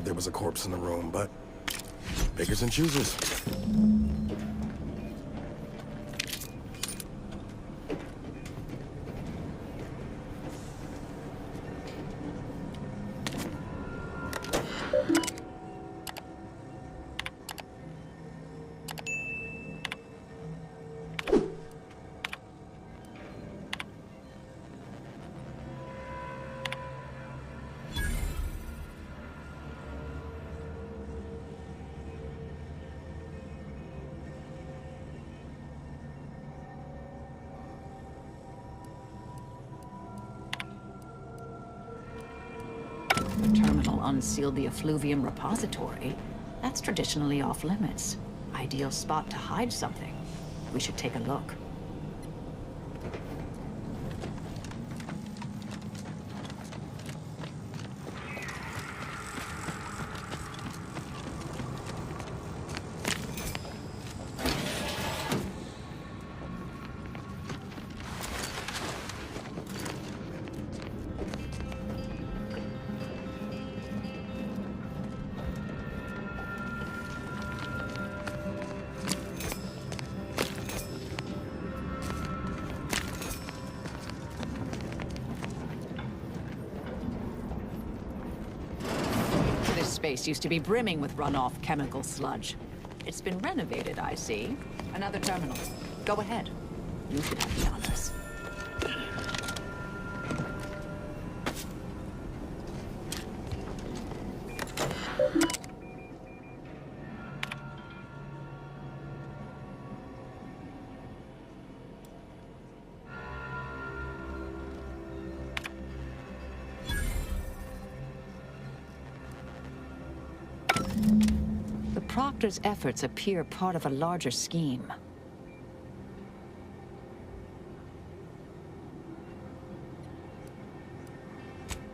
There was a corpse in the room, but pickers and choosers. Unsealed the effluvium repository. That's traditionally off limits. Ideal spot to hide something. We should take a look. Space used to be brimming with runoff chemical sludge. It's been renovated, I see. Another terminal. Go ahead. You should have the honors. Proctor's efforts appear part of a larger scheme.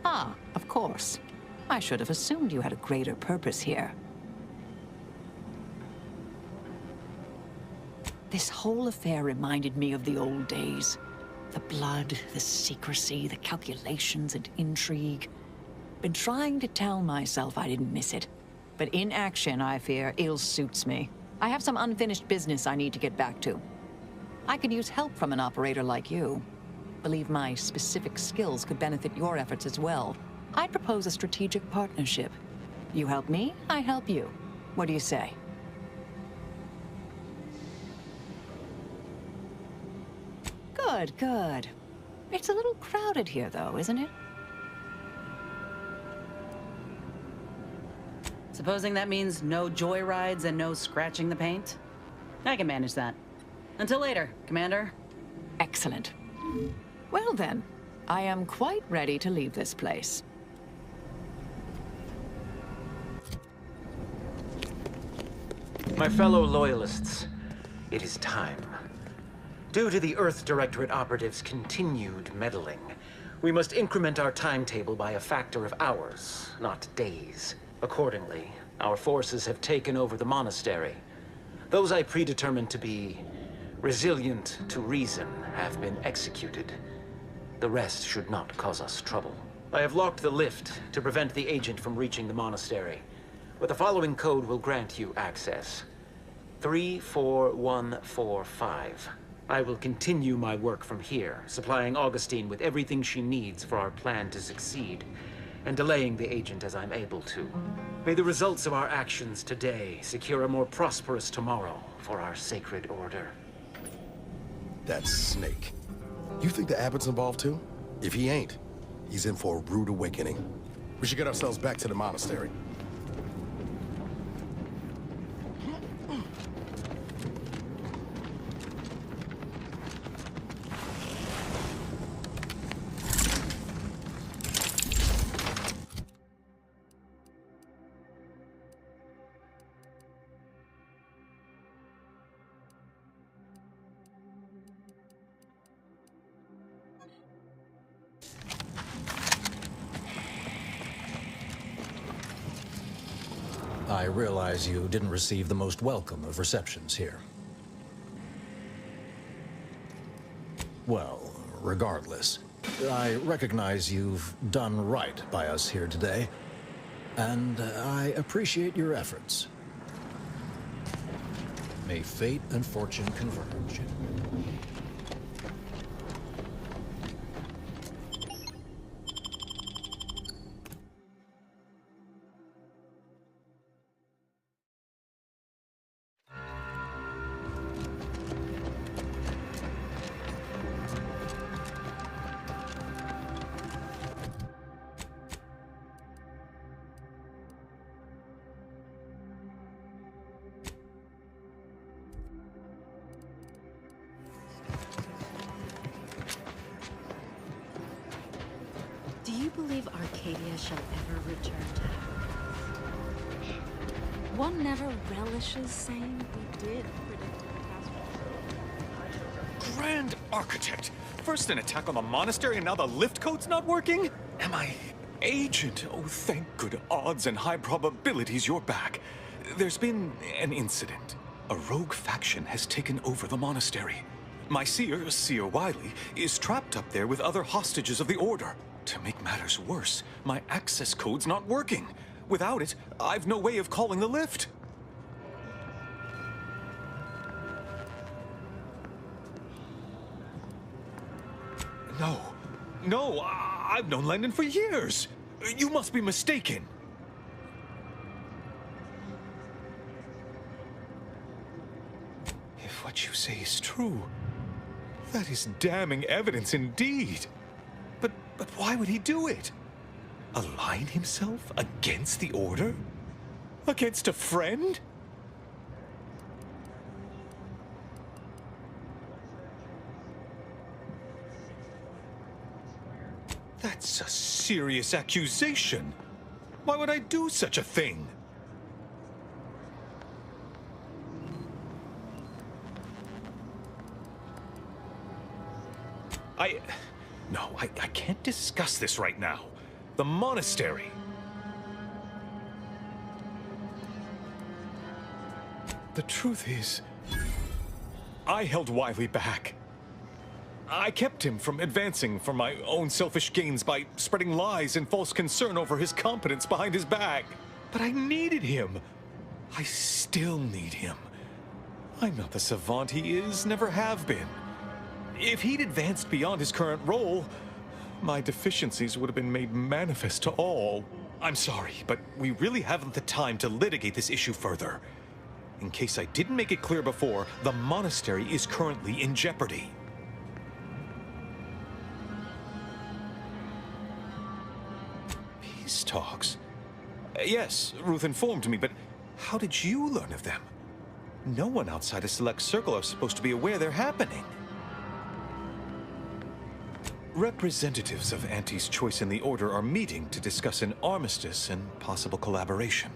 Ah, of course. I should have assumed you had a greater purpose here. This whole affair reminded me of the old days. The blood, the secrecy, the calculations and intrigue. Been trying to tell myself I didn't miss it. But in action, I fear, ill suits me. I have some unfinished business I need to get back to. I could use help from an operator like you. Believe my specific skills could benefit your efforts as well. I'd propose a strategic partnership. You help me, I help you. What do you say? Good, good. It's a little crowded here, though, isn't it? Supposing that means no joyrides and no scratching the paint? I can manage that. Until later, Commander. Excellent. Well then, I am quite ready to leave this place. My fellow Loyalists, it is time. Due to the Earth Directorate operatives' continued meddling, we must increment our timetable by a factor of hours, not days. Accordingly, our forces have taken over the monastery. Those I predetermined to be resilient to reason have been executed. The rest should not cause us trouble. I have locked the lift to prevent the agent from reaching the monastery, but the following code will grant you access. 34145. I will continue my work from here, supplying Augustine with everything she needs for our plan to succeed, and delaying the agent as I'm able to. May the results of our actions today secure a more prosperous tomorrow for our sacred order. That snake. You think the abbot's involved too? If he ain't, he's in for a rude awakening. We should get ourselves back to the monastery. I realize you didn't receive the most welcome of receptions here. Well, regardless, I recognize you've done right by us here today. and I appreciate your efforts. May fate and fortune converge. Do you believe Arcadia shall ever return to her? One never relishes saying we did predict a catastrophe. Grand Architect! First an attack on the monastery and now the lift code's not working? Am I agent? Oh, thank good odds and high probabilities you're back. There's been an incident. A rogue faction has taken over the monastery. My seer, Seer Wiley, is trapped up there with other hostages of the Order. To make matters worse, my access code's not working. Without it, I've no way of calling the lift. No, I've known Landon for years. You must be mistaken. If what you say is true, that is damning evidence indeed. But why would he do it? Align himself against the Order? Against a friend? That's a serious accusation. Why would I do such a thing? No, I can't discuss this right now. The monastery. The truth is, I held Wiley back. I kept him from advancing for my own selfish gains by spreading lies and false concern over his competence behind his back. But I needed him. I still need him. I'm not the savant he is, never have been. If he'd advanced beyond his current role, my deficiencies would have been made manifest to all. I'm sorry, but we really haven't the time to litigate this issue further. In case I didn't make it clear before, the monastery is currently in jeopardy. Peace talks? Yes, Ruth informed me, but how did you learn of them? No one outside a select circle are supposed to be aware they're happening. Representatives of Auntie's Choice in the Order are meeting to discuss an armistice and possible collaboration.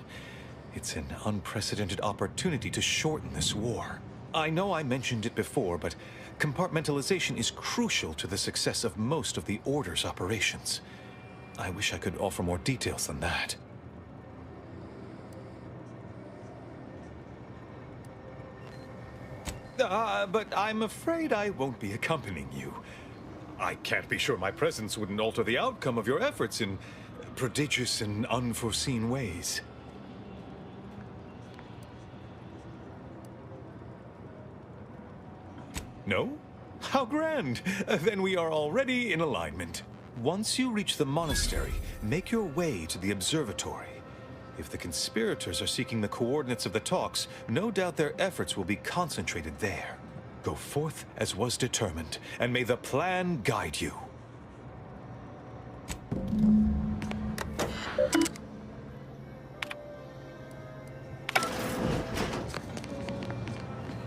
It's an unprecedented opportunity to shorten this war. I know I mentioned it before, but compartmentalization is crucial to the success of most of the Order's operations. I wish I could offer more details than that. But I'm afraid I won't be accompanying you. I can't be sure my presence wouldn't alter the outcome of your efforts in prodigious and unforeseen ways. No? How grand! Then we are already in alignment. Once you reach the monastery, make your way to the observatory. If the conspirators are seeking the coordinates of the talks, no doubt their efforts will be concentrated there. Go forth as was determined, and may the plan guide you.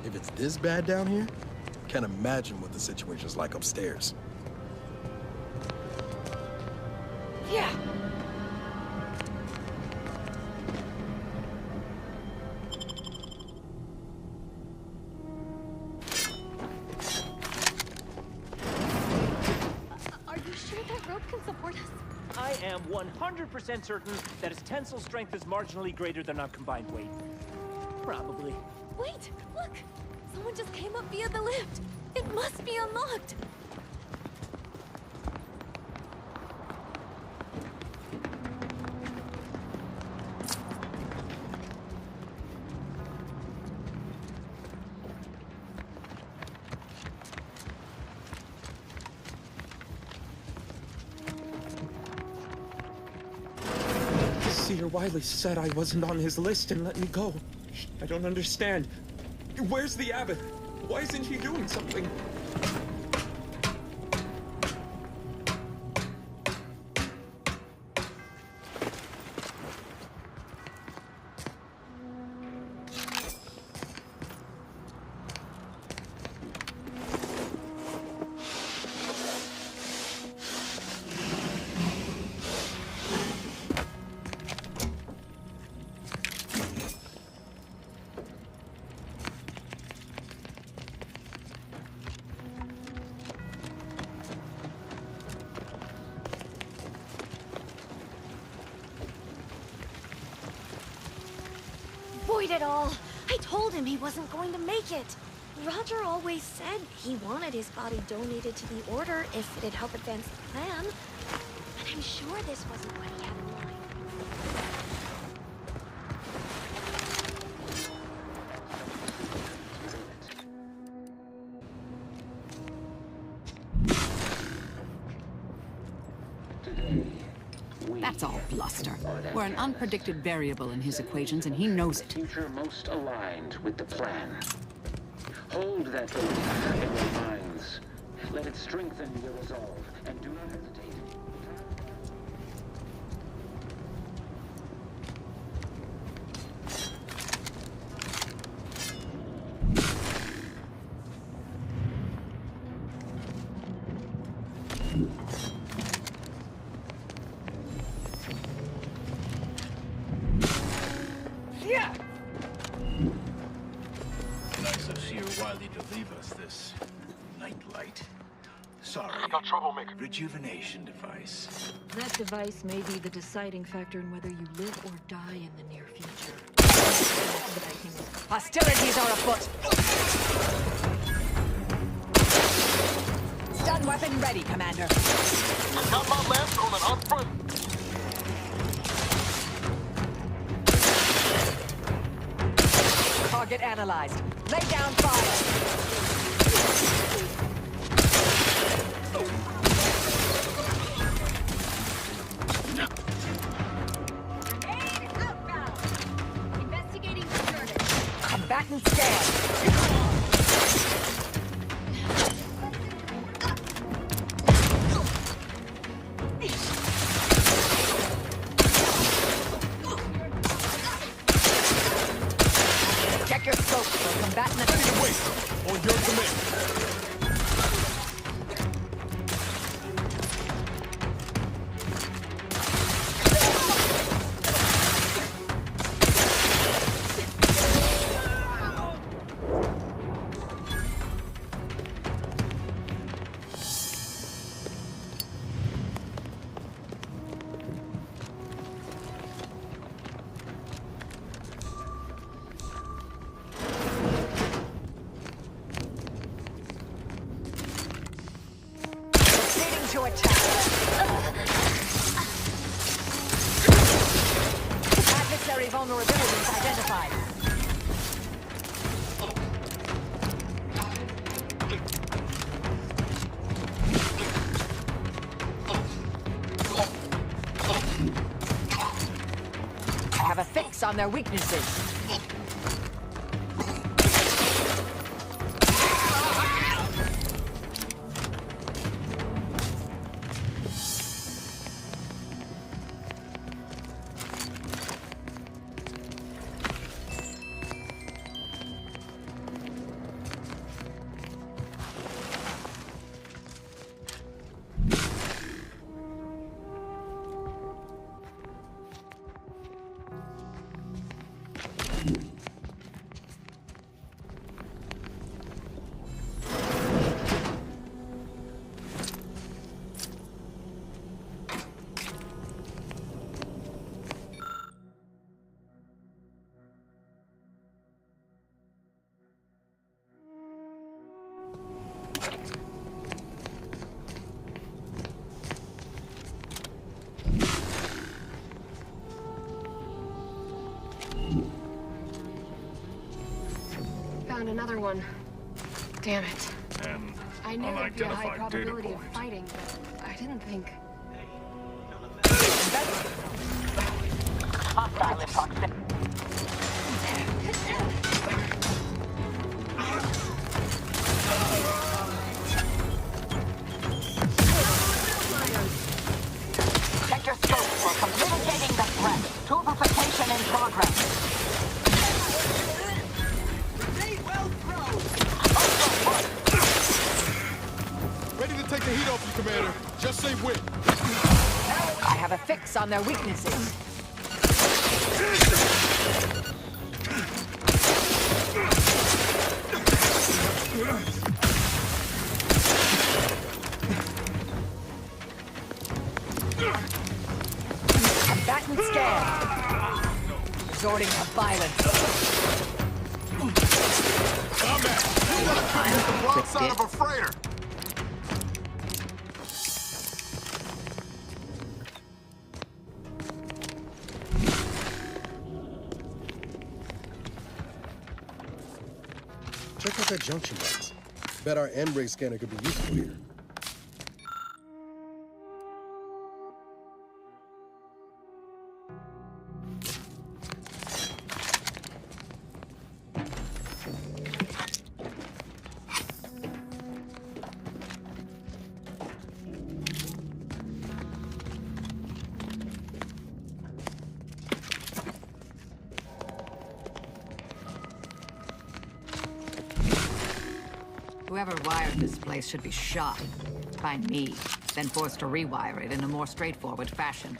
If it's this bad down here, can't imagine what the situation's like upstairs. Yeah. Are you sure that rope can support us? I am 100% certain that its tensile strength is marginally greater than our combined weight. Probably. Wait, look! Someone just came up via the lift. It must be unlocked. Dr. Wiley said I wasn't on his list and let me go. I don't understand. Where's the abbot? Why isn't he doing something? Avoid it all. I told him he wasn't going to make it. Roger always said he wanted his body donated to the Order if it'd help advance the plan. But I'm sure this wasn't what he had in mind. That's all bluster. We're an unpredicted variable in his equations, and he knows it. Future most aligned with the plan. Hold that belief in your minds. Let it strengthen your resolve, and do not hesitate. Nice of Sir Wiley to leave us this nightlight. Sorry. Got troublemaker. Rejuvenation device. That device may be the deciding factor in whether you live or die in the near future. Hostilities are afoot. Stun weapon ready, Commander. I got my last on an front. Target analyzed. Lay down fire. Investigating Jordan. Combatant scan. Check your scope for combatant attack. Wait, on your command. Proceeding to attack. Adversary vulnerabilities identified. I have a fix on their weaknesses. Found another one. Damn it. An I knew there'd be a high unidentified data probability of point. fighting, but I didn't think. Hostile in proximity. Check your scope for communicating the threat. Tubification in progress. Ready to take the heat off you, Commander. Just say when. I have a fix on their weaknesses. Combatant scared. Resorting to violence. Combat! You gotta come hit the wrong side of a freighter! Check out that junction box. Bet our M-ray scanner could be useful here. Whoever wired this place should be shot. By me, then forced to rewire it in a more straightforward fashion.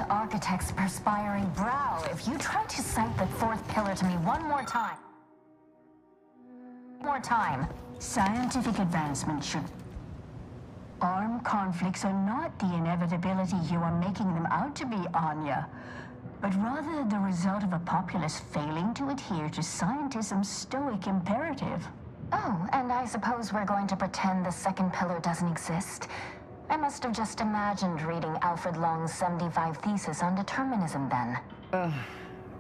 Architect's perspiring brow, if you try to cite the fourth pillar to me one more time. Scientific advancement should... Armed conflicts are not the inevitability you are making them out to be, Anya, but rather the result of a populace failing to adhere to scientism's stoic imperative. Oh, and I suppose we're going to pretend the second pillar doesn't exist? I must have just imagined reading Alfred Long's 75 thesis on determinism then.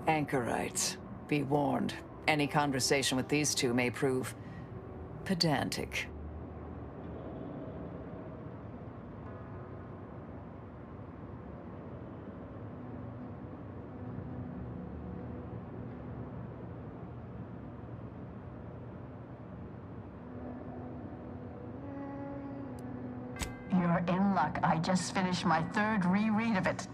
Anchorites. Be warned. Any conversation with these two may prove pedantic. You're in luck. I just finished my third reread of it.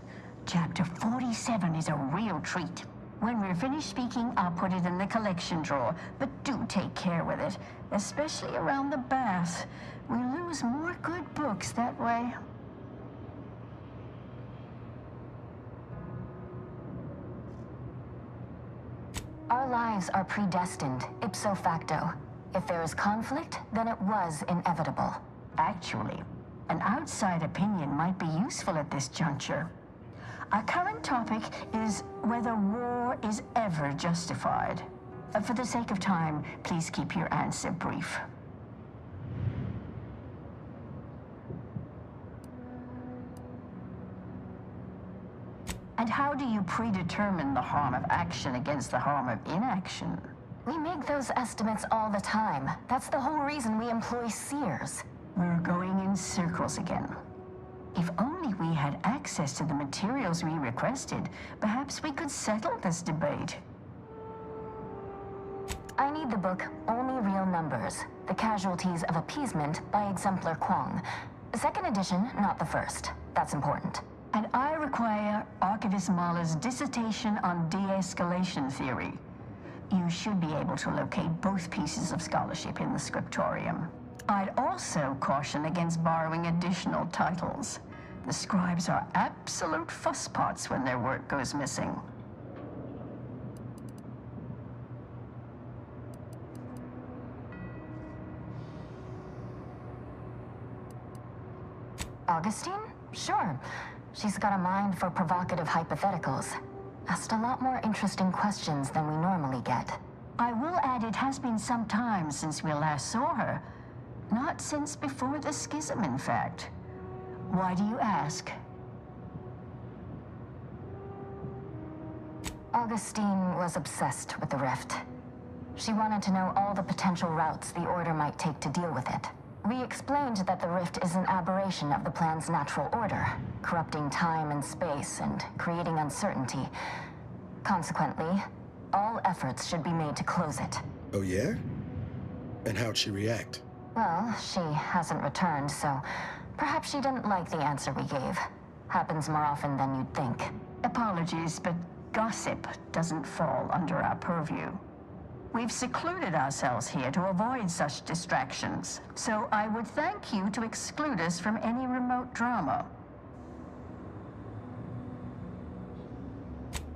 Chapter 47 is a real treat. When we're finished speaking, I'll put it in the collection drawer. But do take care with it, especially around the bath. We lose more good books that way. Our lives are predestined, ipso facto. If there is conflict, then it was inevitable. Actually, an outside opinion might be useful at this juncture. Our current topic is whether war is ever justified. For the sake of time, please keep your answer brief. And how do you predetermine the harm of action against the harm of inaction? We make those estimates all the time. That's the whole reason we employ seers. We're going in circles again. If only we had access to the materials we requested, perhaps we could settle this debate. I need the book Only Real Numbers, The Casualties of Appeasement by Exemplar Kwong. The second edition, not the first. That's important. And I require Archivist Mahler's dissertation on de-escalation theory. You should be able to locate both pieces of scholarship in the scriptorium. I'd also caution against borrowing additional titles. The scribes are absolute fusspots when their work goes missing. Augustine? Sure. She's got a mind for provocative hypotheticals. Asked a lot more interesting questions than we normally get. I will add it has been some time since we last saw her. Not since before the schism, in fact. Why do you ask? Augustine was obsessed with the rift. She wanted to know all the potential routes the Order might take to deal with it. We explained that the rift is an aberration of the plan's natural order, corrupting time and space and creating uncertainty. Consequently, all efforts should be made to close it. Oh, yeah? And how'd she react? Well, she hasn't returned, so perhaps she didn't like the answer we gave. Happens more often than you'd think. Apologies, but gossip doesn't fall under our purview. We've secluded ourselves here to avoid such distractions, so I would thank you to exclude us from any remote drama.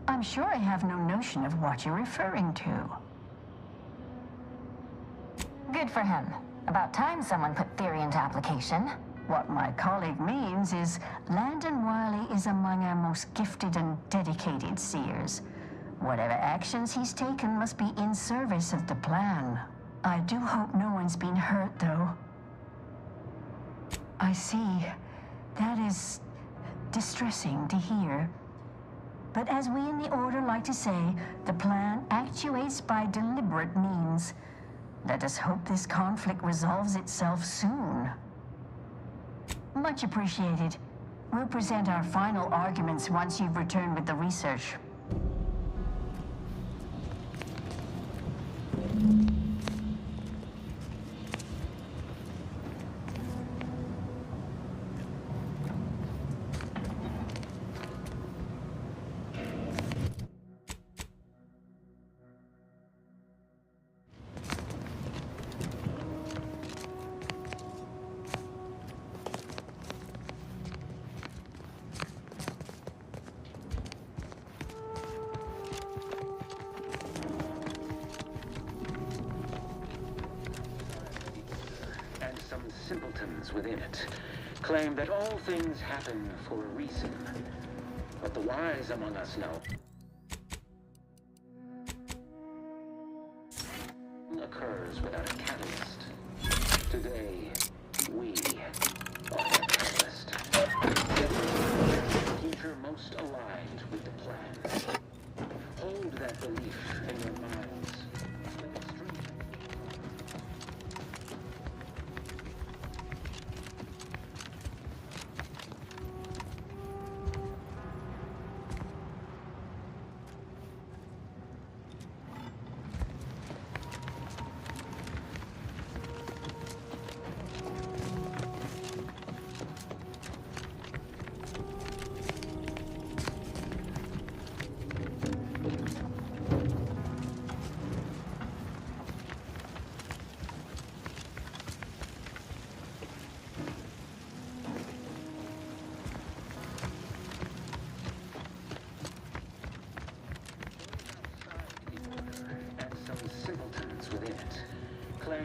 I'm sure I have no notion of what you're referring to. Good for him. About time someone put theory into application. What my colleague means is Landon Wiley is among our most gifted and dedicated seers. Whatever actions he's taken must be in service of the plan. I do hope no one's been hurt, though. I see. That is distressing to hear. But as we in the Order like to say, the plan actuates by deliberate means. Let us hope this conflict resolves itself soon. Much appreciated. We'll present our final arguments once you've returned with the research. Simpletons within it claim that all things happen for a reason, but the wise among us know occurs without a catalyst. Today, we are the catalyst. The future most aligned with the plan. Hold that belief in your minds.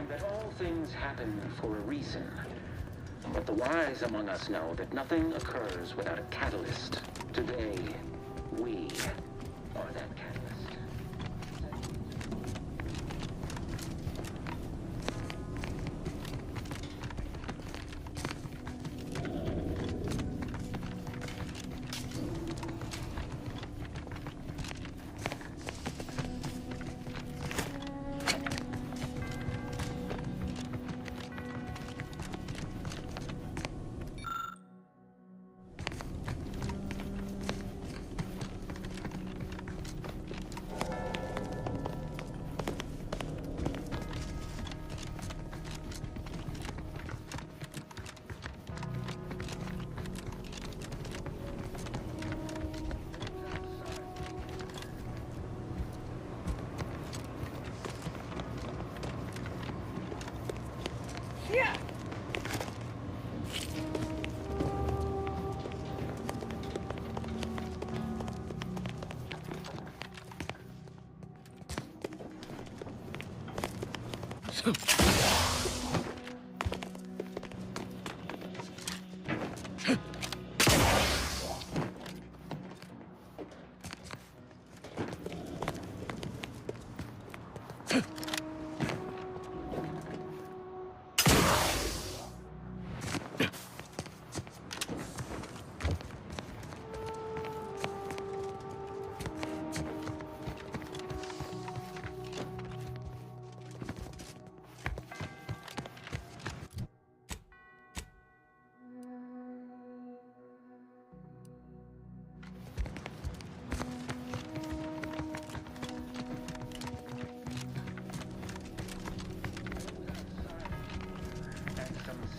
That all things happen for a reason. But the wise among us know that nothing occurs without a catalyst. Today, we are that catalyst.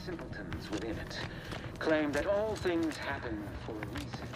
Simpletons within it claim that all things happen for a reason.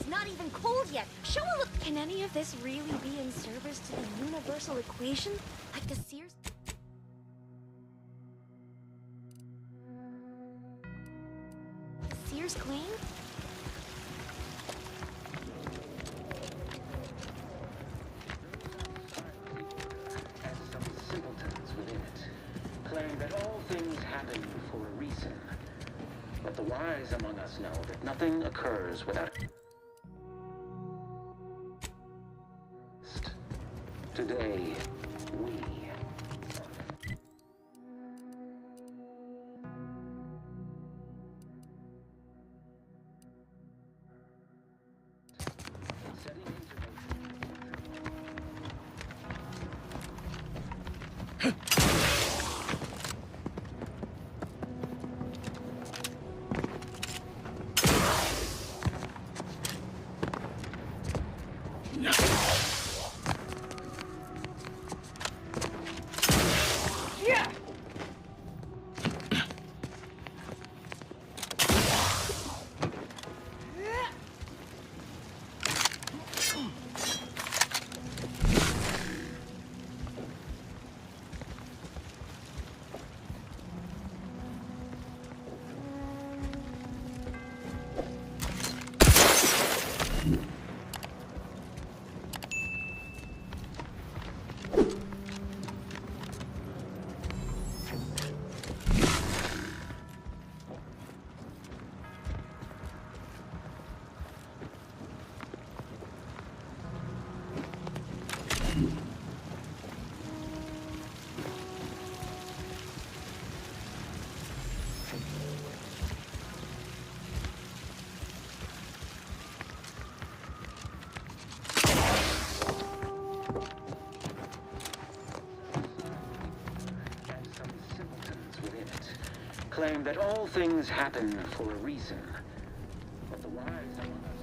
Not even cold yet. Show a look. Can any of this really be in service to the universal equation? Like the Sears... Sears claim? And some simpletons within it claim that all things happen for a reason. But the wise among us know that nothing occurs without... Today, we... that all things happen for a reason. But the wise among us...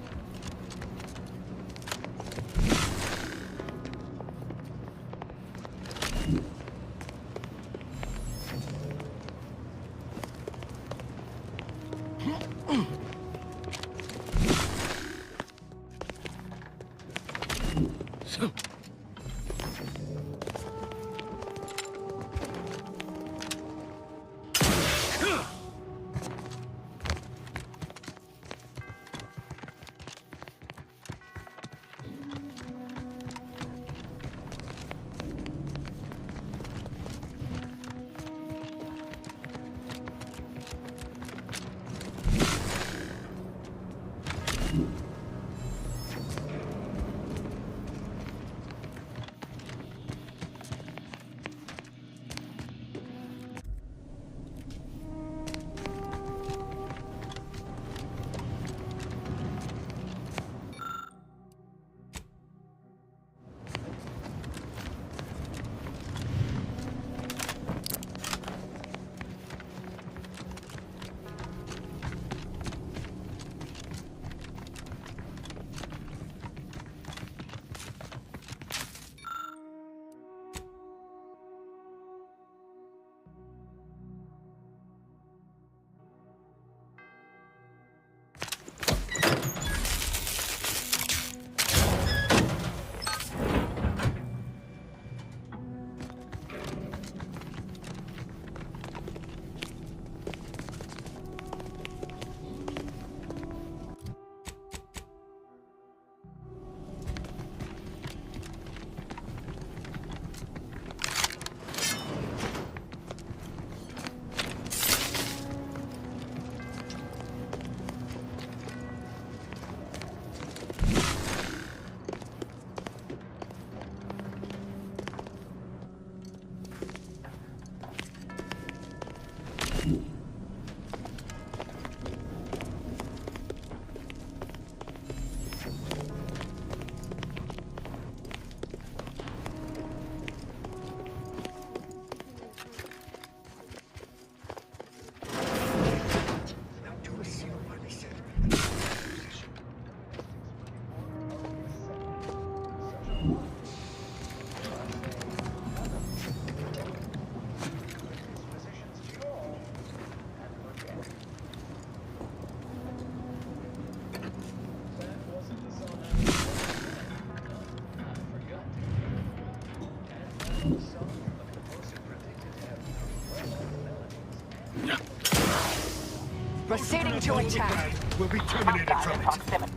Proceeding to attack. Will be terminated from it.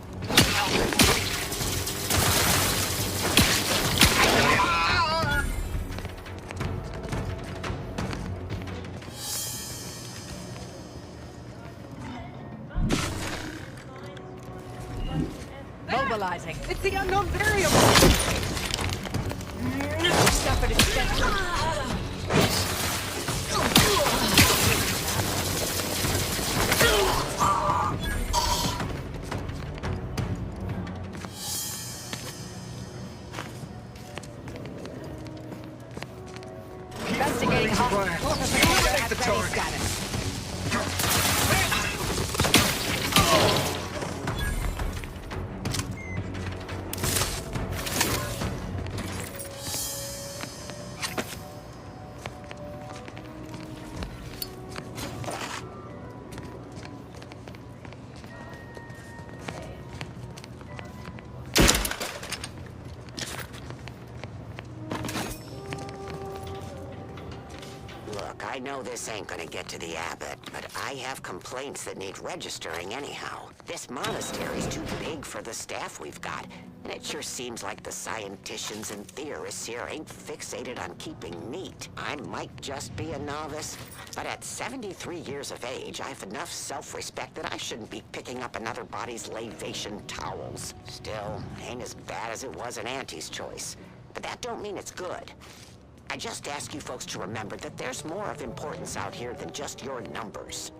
Mobilizing. It's the unknown variable. Suffered its death. Investigating hostile. Take the target. I know this ain't gonna get to the abbot, but I have complaints that need registering anyhow. This monastery's too big for the staff we've got, and it sure seems like the scienticians and theorists here ain't fixated on keeping neat. I might just be a novice, but at 73 years of age, I've enough self-respect that I shouldn't be picking up another body's lavation towels. Still, ain't as bad as it was in Auntie's choice, but that don't mean it's good. I just ask you folks to remember that there's more of importance out here than just your numbers.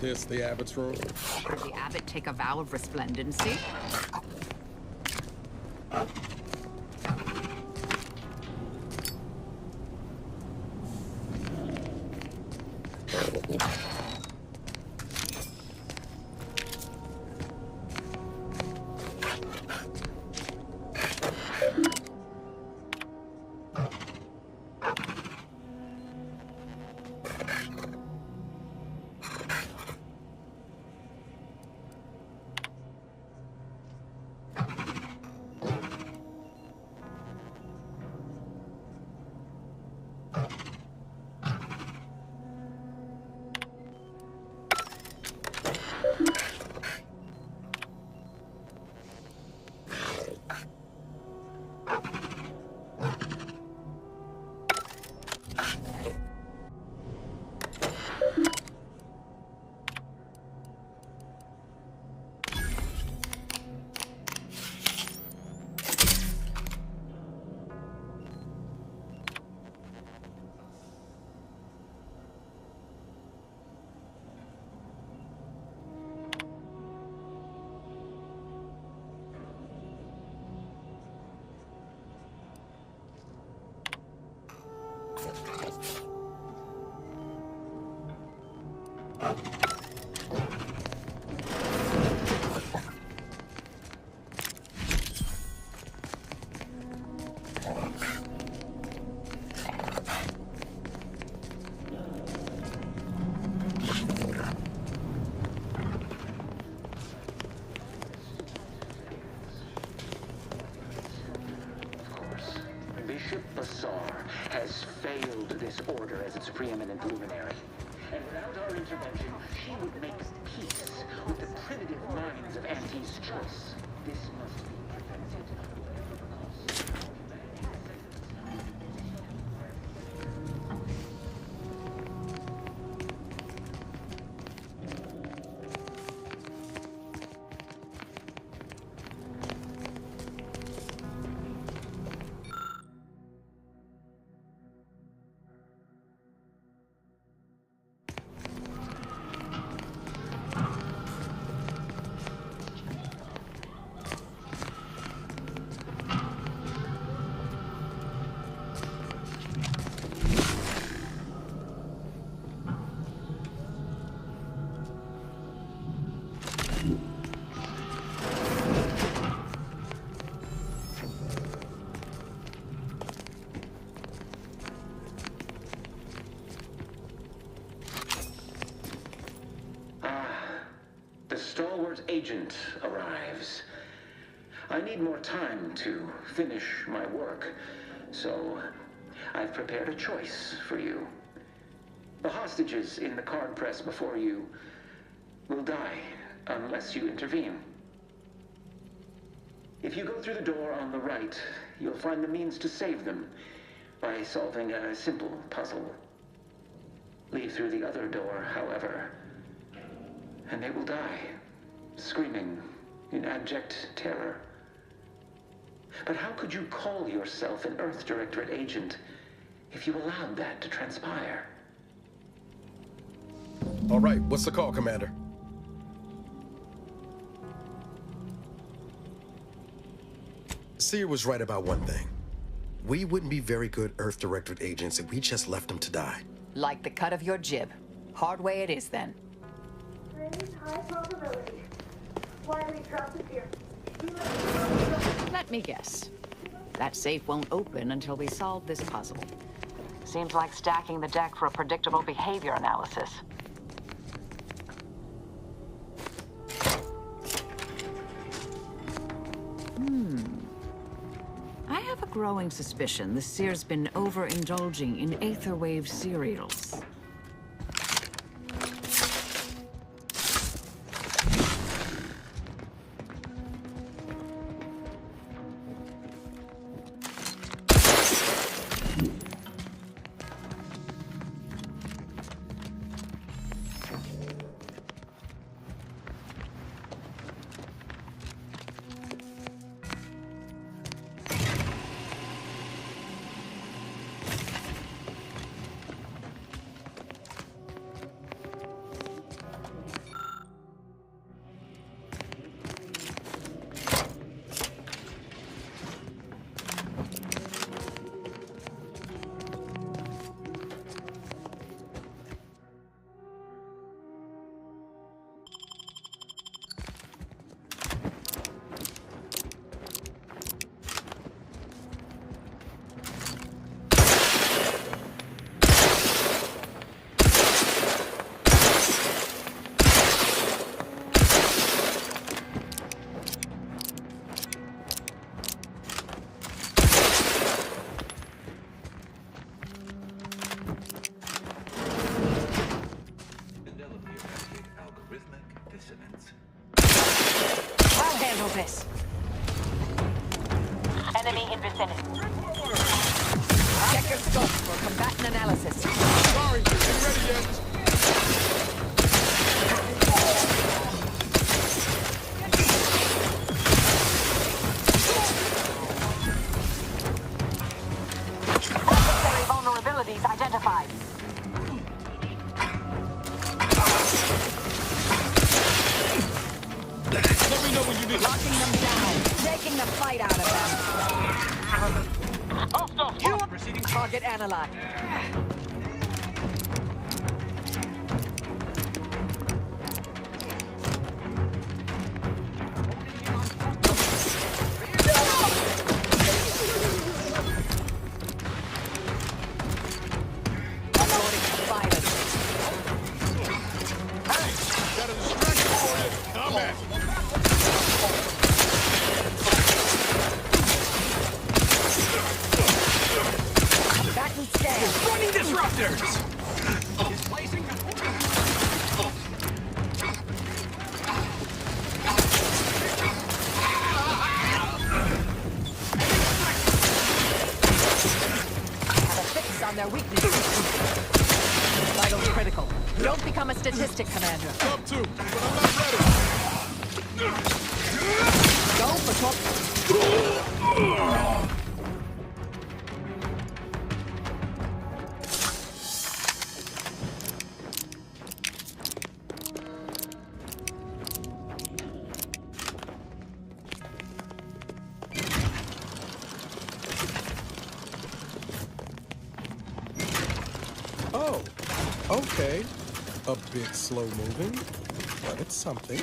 This the abbot's room? Did the abbot take a vow of resplendency? has failed this order as its preeminent luminary. And without our intervention, she would make peace with the primitive minds of Auntie's choice. This must be prevented. The stalwart agent arrives. I need more time to finish my work, so I've prepared a choice for you. The hostages in the card press before you will die unless you intervene. If you go through the door on the right, you'll find the means to save them by solving a simple puzzle. Leave through the other door, however, and they will die, screaming in abject terror. But how could you call yourself an Earth Directorate agent if you allowed that to transpire? All right, what's the call, Commander? Seer was right about one thing. We wouldn't be very good Earth Directorate agents if we just left them to die. Like the cut of your jib. Hard way it is, then. High probability. Wiley dropped it here. Let me guess. That safe won't open until we solve this puzzle. Seems like stacking the deck for a predictable behavior analysis. I have a growing suspicion the Seer's been overindulging in Aetherwave cereals. this. Enemy in vicinity. Check your scope for combatant analysis. Sorry, ain't ready yet. Adversary vulnerabilities identified. Let me know when you need. Locking them down. Taking the fight out of them. You are proceeding target analyzed. Running disruptors! Have a fix on their weaknesses. Vitals critical. Don't become a statistic, Commander. Up to, but I'm not ready. Go for top. Oh, okay. A bit slow moving, but it's something.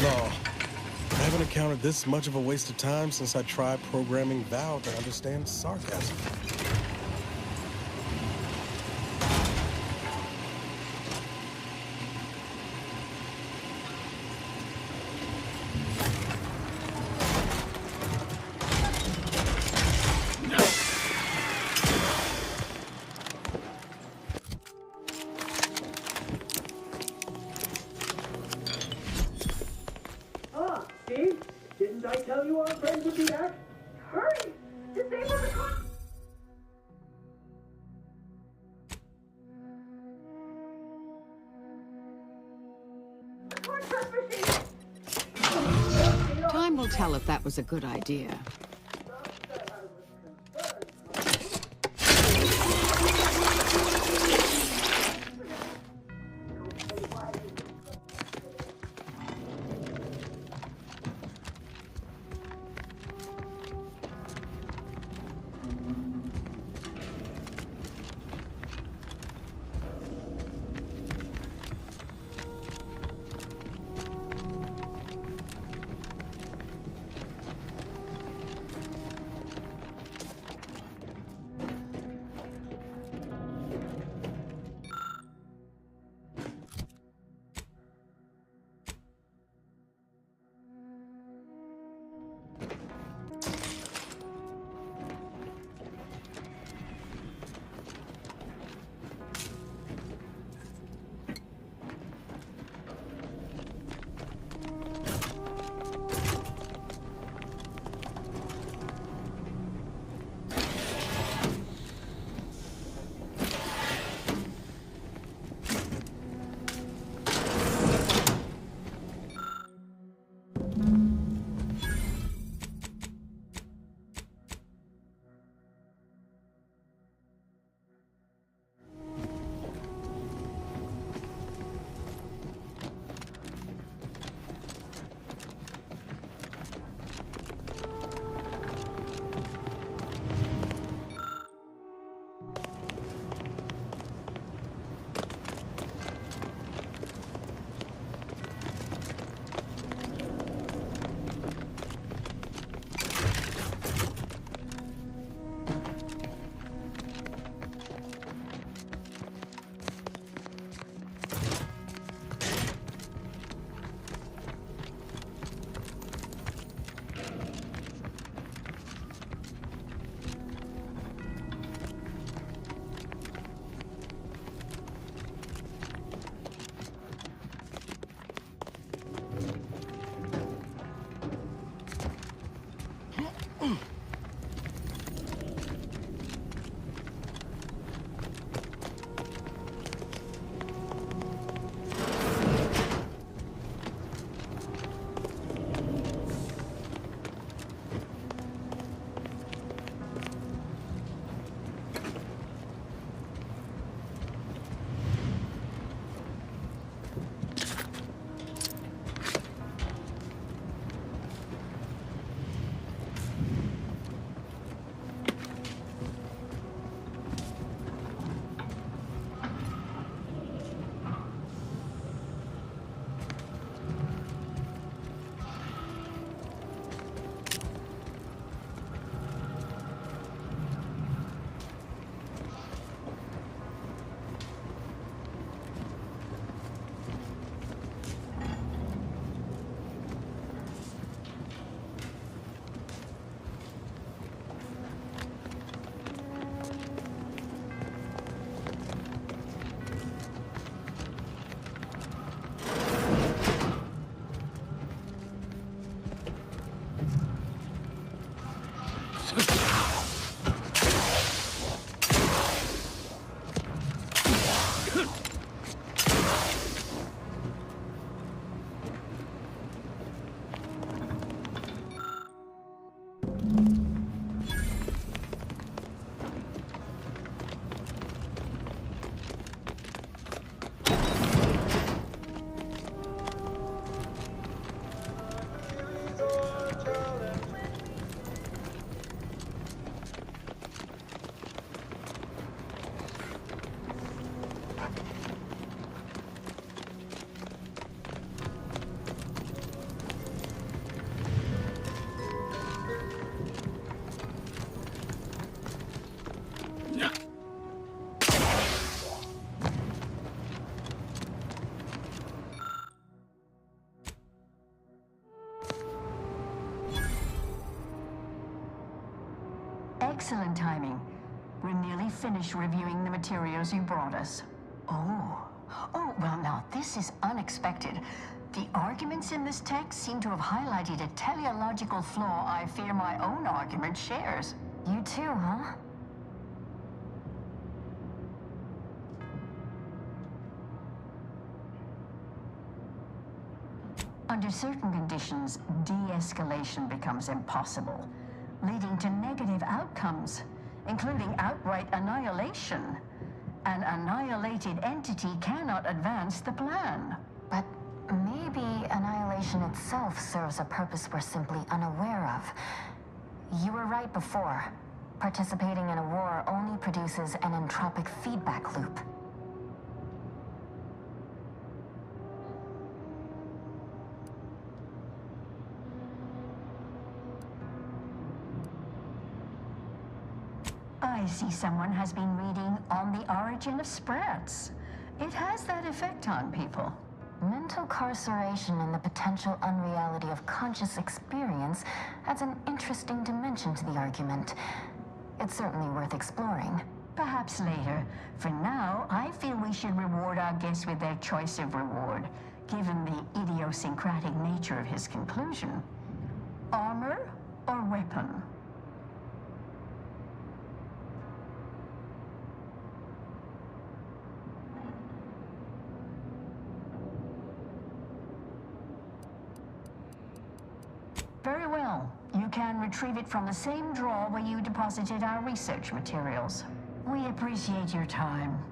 No, I haven't encountered this much of a waste of time since I tried programming Val to understand sarcasm. Steve, didn't I tell you our friends would be back? Hurry! Disable the Time will tell if that was a good idea. Excellent timing. We're nearly finished reviewing the materials you brought us. Oh, well now, this is unexpected. The arguments in this text seem to have highlighted a teleological flaw I fear my own argument shares. You too, huh? Under certain conditions, de-escalation becomes impossible, leading to negative outcomes, including outright annihilation. An annihilated entity cannot advance the plan. But maybe annihilation itself serves a purpose we're simply unaware of. You were right before. Participating in a war only produces an entropic feedback loop. I see someone has been reading On the Origin of Sprats. It has that effect on people. Mental carceration and the potential unreality of conscious experience adds an interesting dimension to the argument. It's certainly worth exploring. Perhaps later. For now, I feel we should reward our guest with their choice of reward, given the idiosyncratic nature of his conclusion. Armor or weapon? Very well. You can retrieve it from the same drawer where you deposited our research materials. We appreciate your time.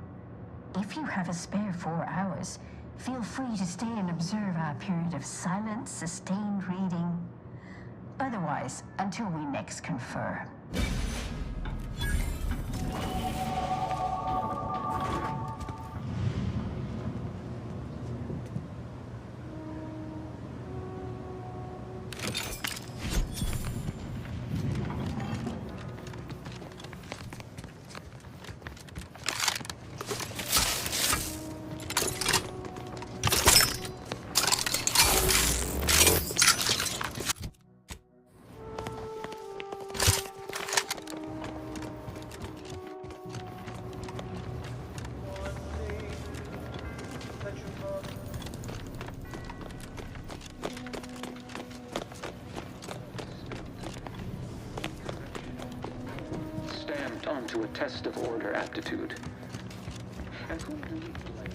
If you have a spare 4 hours, feel free to stay and observe our period of silent, sustained reading. Otherwise, until we next confer. Onto a test of order aptitude. And who do you like?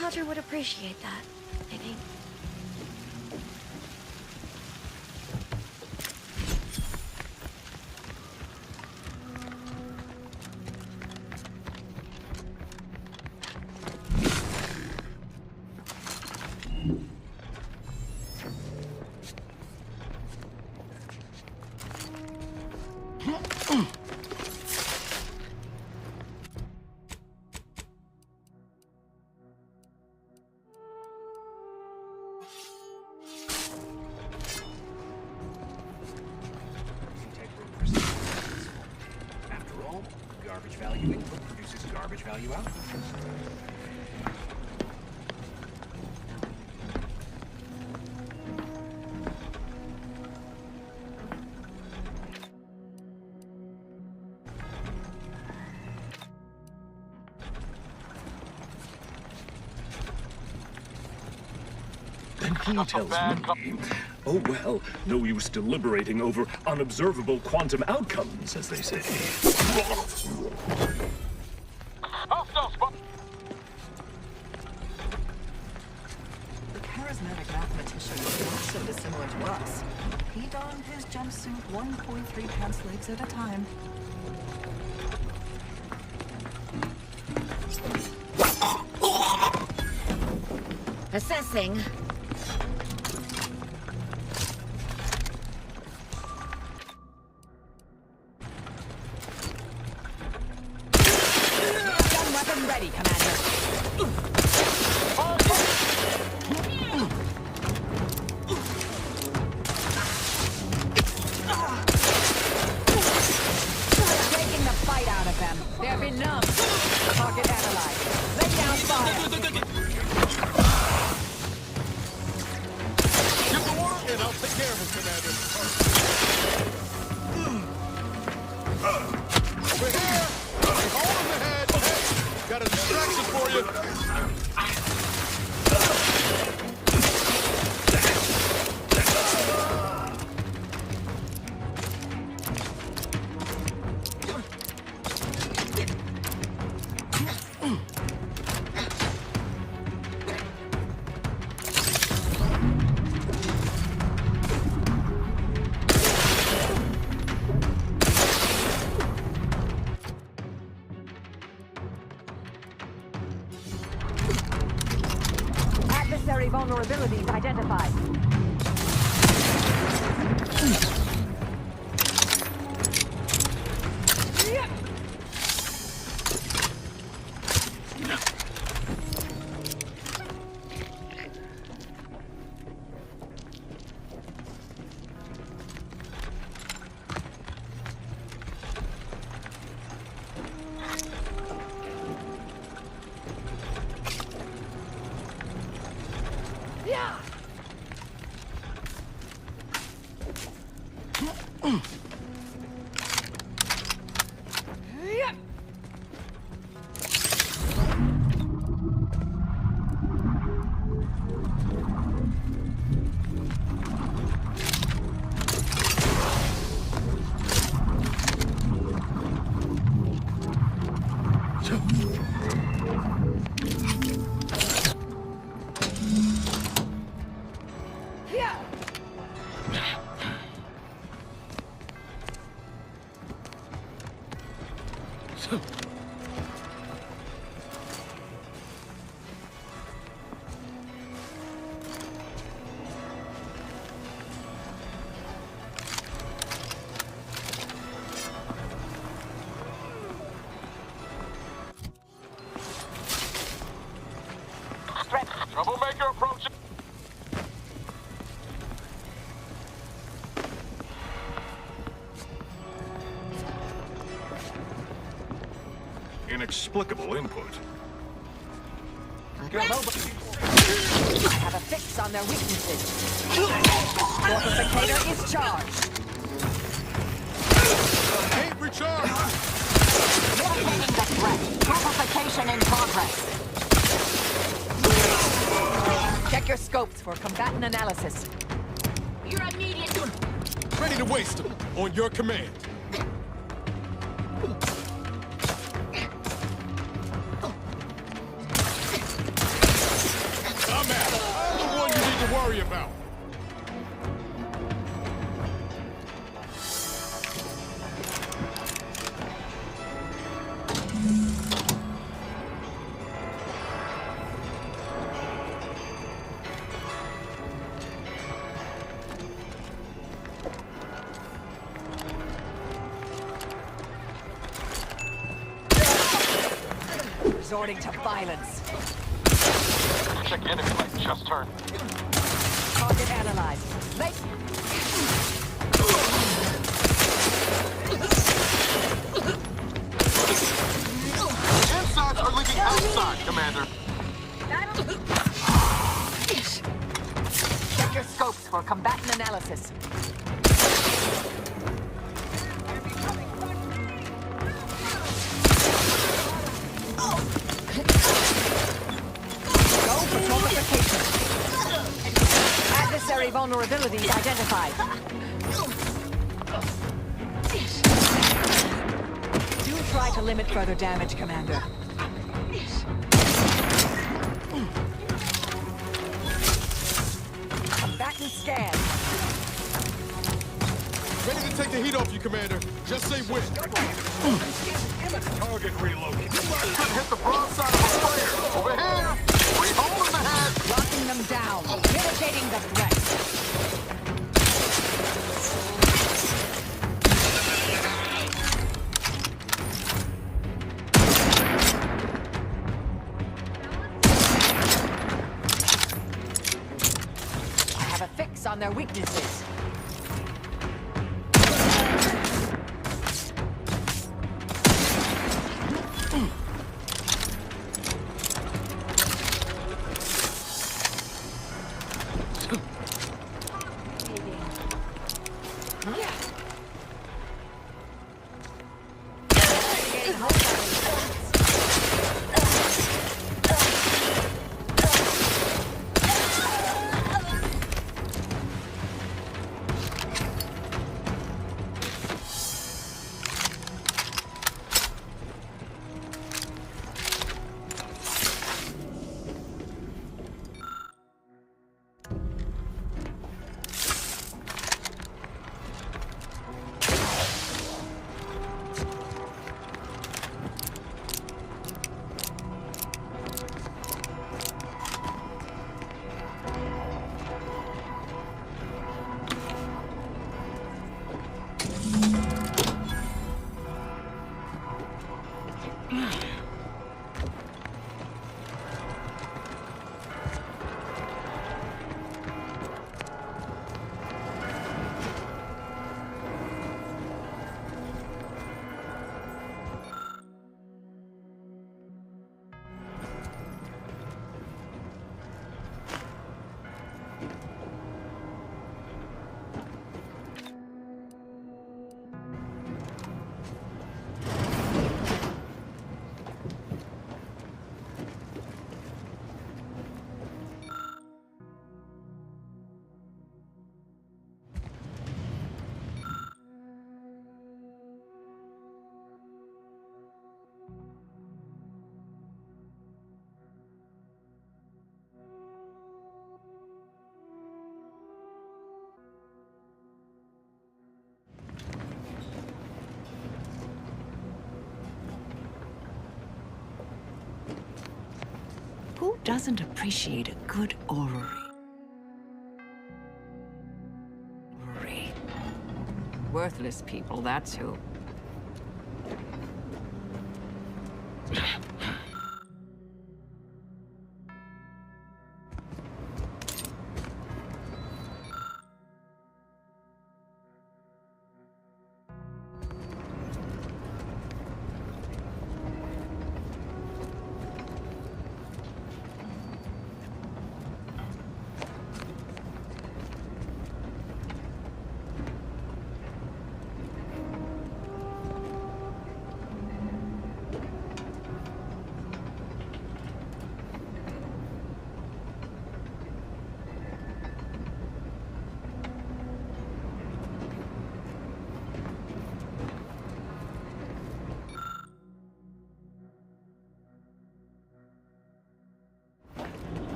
Roger would appreciate that, I think. After all, garbage value input produces garbage value output. Then he tells me, oh well, no use deliberating over unobservable quantum outcomes, as they say. The charismatic mathematician was not so dissimilar to us. He donned his jumpsuit 1.3 pants legs at a time. Assessing. Gun weapon ready, Commander. Taking the fight out of them. They're benumbed. Target analyzed. Lay down fire. Give the order, and I'll take care of him, Commander. Over here! Hold him ahead! Hey, got a distraction for you! Adversary vulnerabilities identified. Yeah. Troublemaker approaching. Inexplicable input. I have a fix on their weaknesses. Fortificator is charged. Ain't recharged. Mitigating the threat. Fortification in progress. Check your scopes for combatant analysis. Your immediate... Ready to waste them on your command. I'm the one you need to worry about. resorting to violence. Check enemy light just turned. Target analyzed. Insides are leaking outside, Commander. Check your scopes for combatant analysis. Go for fortification. Adversary vulnerabilities identified. Do try to limit further damage, Commander. Combatant scan. Ready to take the heat off you, Commander. Just say when. Target reloaded. Could hit the broadside of a flare. Over here. Rehole in the head. Locking them down. Mitigating the threat. I have a fix on their weaknesses. Who doesn't appreciate a good orrery? Worthless people, that's who.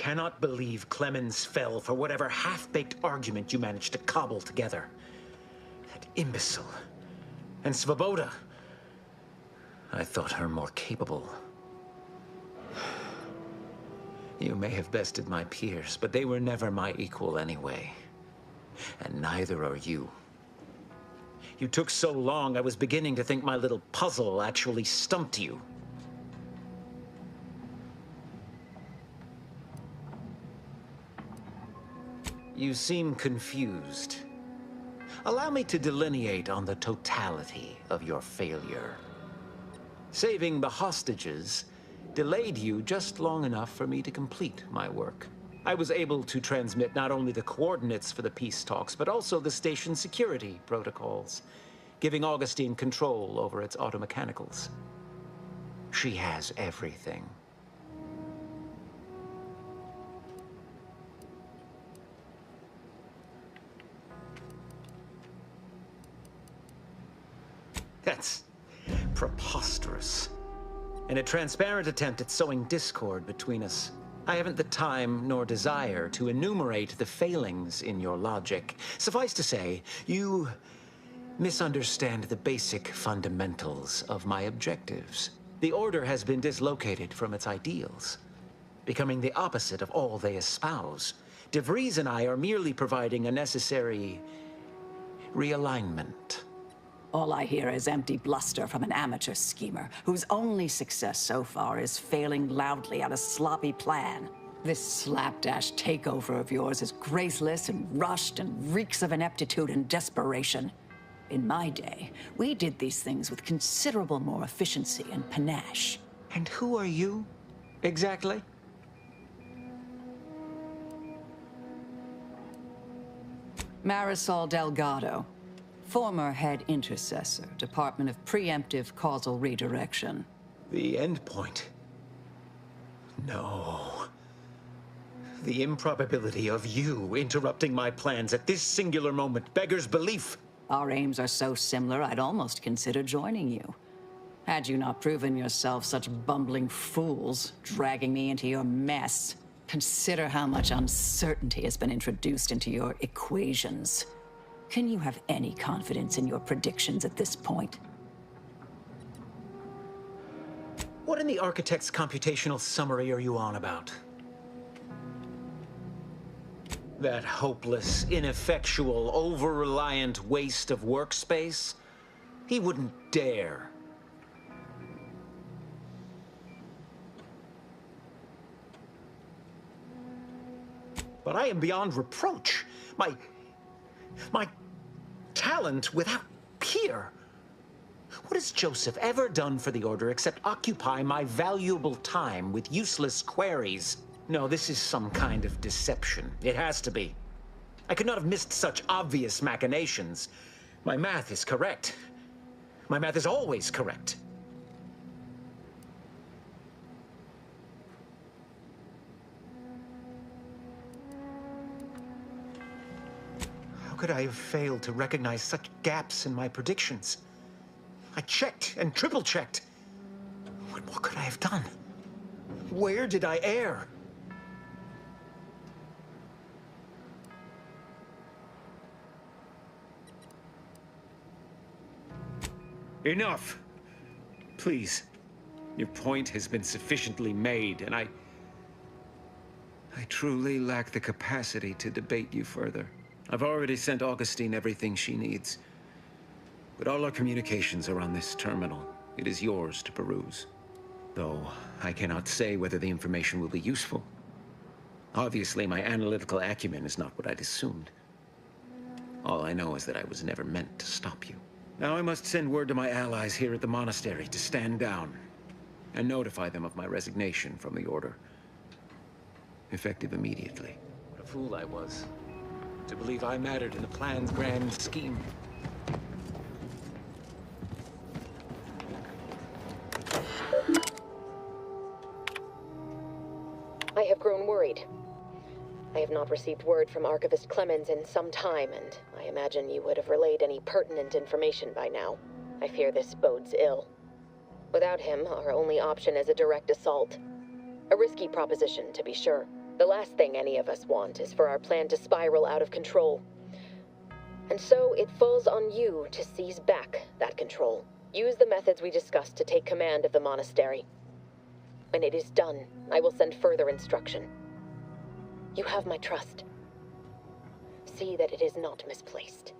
cannot believe Clemens fell for whatever half-baked argument you managed to cobble together. That imbecile. And Svoboda. I thought her more capable. You may have bested my peers, but they were never my equal anyway. And neither are you. You took so long, I was beginning to think my little puzzle actually stumped you. You seem confused. Allow me to delineate on the totality of your failure. Saving the hostages delayed you just long enough for me to complete my work. I was able to transmit not only the coordinates for the peace talks, but also the station security protocols, giving Augustine control over its automechanicals. She has everything. That's preposterous. In a transparent attempt at sowing discord between us, I haven't the time nor desire to enumerate the failings in your logic. Suffice to say, you misunderstand the basic fundamentals of my objectives. The Order has been dislocated from its ideals, becoming the opposite of all they espouse. De Vries and I are merely providing a necessary realignment. All I hear is empty bluster from an amateur schemer whose only success so far is failing loudly at a sloppy plan. This slapdash takeover of yours is graceless and rushed and reeks of ineptitude and desperation. In my day, we did these things with considerable more efficiency and panache. And who are you, exactly? Marisol Delgado. Former head intercessor, Department of Preemptive Causal Redirection. The endpoint? No. The improbability of you interrupting my plans at this singular moment beggars belief. Our aims are so similar, I'd almost consider joining you. Had you not proven yourself such bumbling fools, dragging me into your mess. Consider how much uncertainty has been introduced into your equations. Can you have any confidence in your predictions at this point? What in the architect's computational summary are you on about? That hopeless, ineffectual, over-reliant waste of workspace? He wouldn't dare. But I am beyond reproach. My talent without peer. What has Joseph ever done for the Order except occupy my valuable time with useless queries? No, this is some kind of deception. It has to be. I could not have missed such obvious machinations. My math is correct. My math is always correct. How could I have failed to recognize such gaps in my predictions? I checked and triple-checked. What more could I have done? Where did I err? Enough! Please. Your point has been sufficiently made, and I truly lack the capacity to debate you further. I've already sent Augustine everything she needs. But all our communications are on this terminal. It is yours to peruse. Though I cannot say whether the information will be useful. Obviously, my analytical acumen is not what I'd assumed. All I know is that I was never meant to stop you. Now I must send word to my allies here at the monastery to stand down and notify them of my resignation from the Order. Effective immediately. What a fool I was to believe I mattered in the plan's grand scheme. I have grown worried. I have not received word from Archivist Clemens in some time, and I imagine you would have relayed any pertinent information by now. I fear this bodes ill. Without him, our only option is a direct assault. A risky proposition, to be sure. The last thing any of us want is for our plan to spiral out of control. And so it falls on you to seize back that control. Use the methods we discussed to take command of the monastery. When it is done, I will send further instruction. You have my trust. See that it is not misplaced.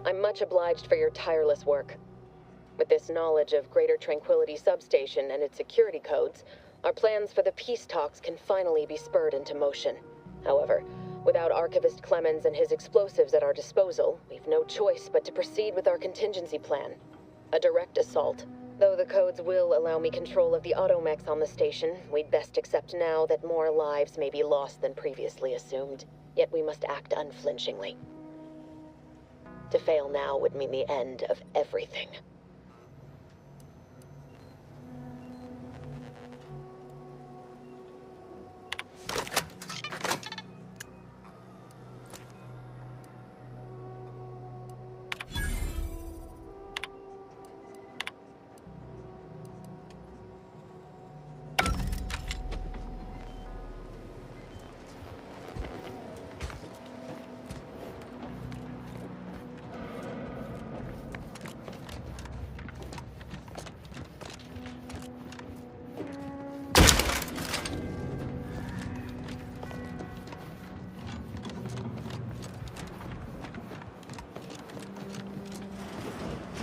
I'm much obliged for your tireless work. With this knowledge of Greater Tranquility Substation and its security codes, our plans for the peace talks can finally be spurred into motion. However, without Archivist Clemens and his explosives at our disposal, we've no choice but to proceed with our contingency plan. A direct assault. Though the codes will allow me control of the automechs on the station, we'd best accept now that more lives may be lost than previously assumed. Yet we must act unflinchingly. To fail now would mean the end of everything.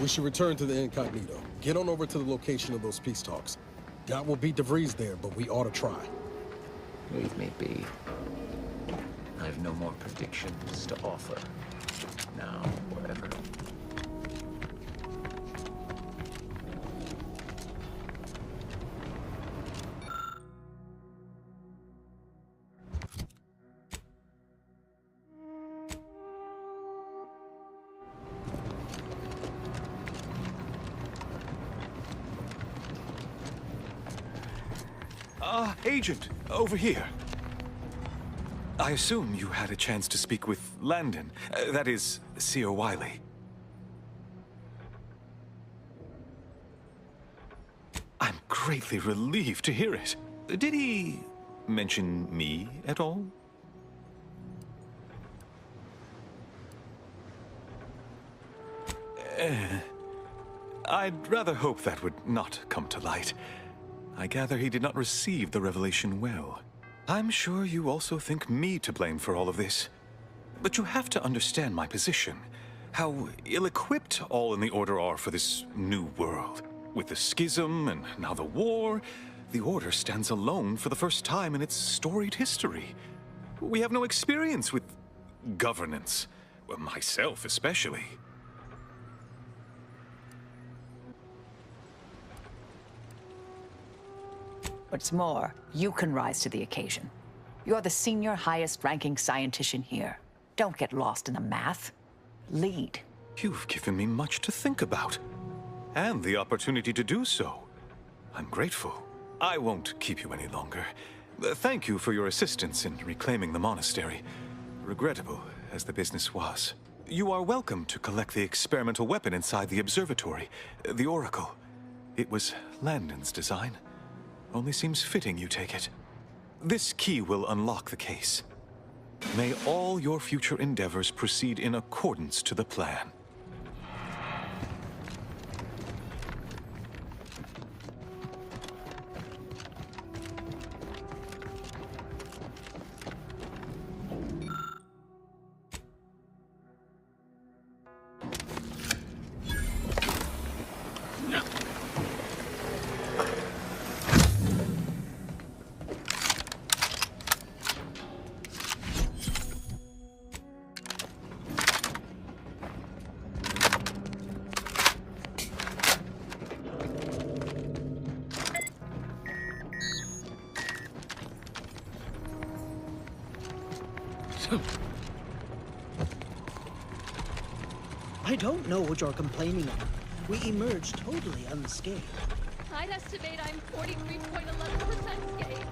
We should return to the incognito. Get on over to the location of those peace talks. God will beat DeVries there, but we ought to try. Leave me be. I have no more predictions to offer. Now or ever. Agent, over here. I assume you had a chance to speak with Landon, that is, Seer Wiley. I'm greatly relieved to hear it. Did he mention me at all? I'd rather hope that would not come to light. I gather he did not receive the revelation well. I'm sure you also think me to blame for all of this. But you have to understand my position. How ill-equipped all in the Order are for this new world. With the schism and now the war, the Order stands alone for the first time in its storied history. We have no experience with governance. Well, myself especially. What's more, you can rise to the occasion. You're the senior, highest-ranking scientician here. Don't get lost in the math. Lead. You've given me much to think about. And the opportunity to do so. I'm grateful. I won't keep you any longer. Thank you for your assistance in reclaiming the monastery. Regrettable as the business was. You are welcome to collect the experimental weapon inside the observatory, the Oracle. It was Landon's design. Only seems fitting you take it. This key will unlock the case. May all your future endeavors proceed in accordance to the plan. I don't know what you're complaining of. We emerged totally unscathed. I'd estimate I'm 43.11% scathed.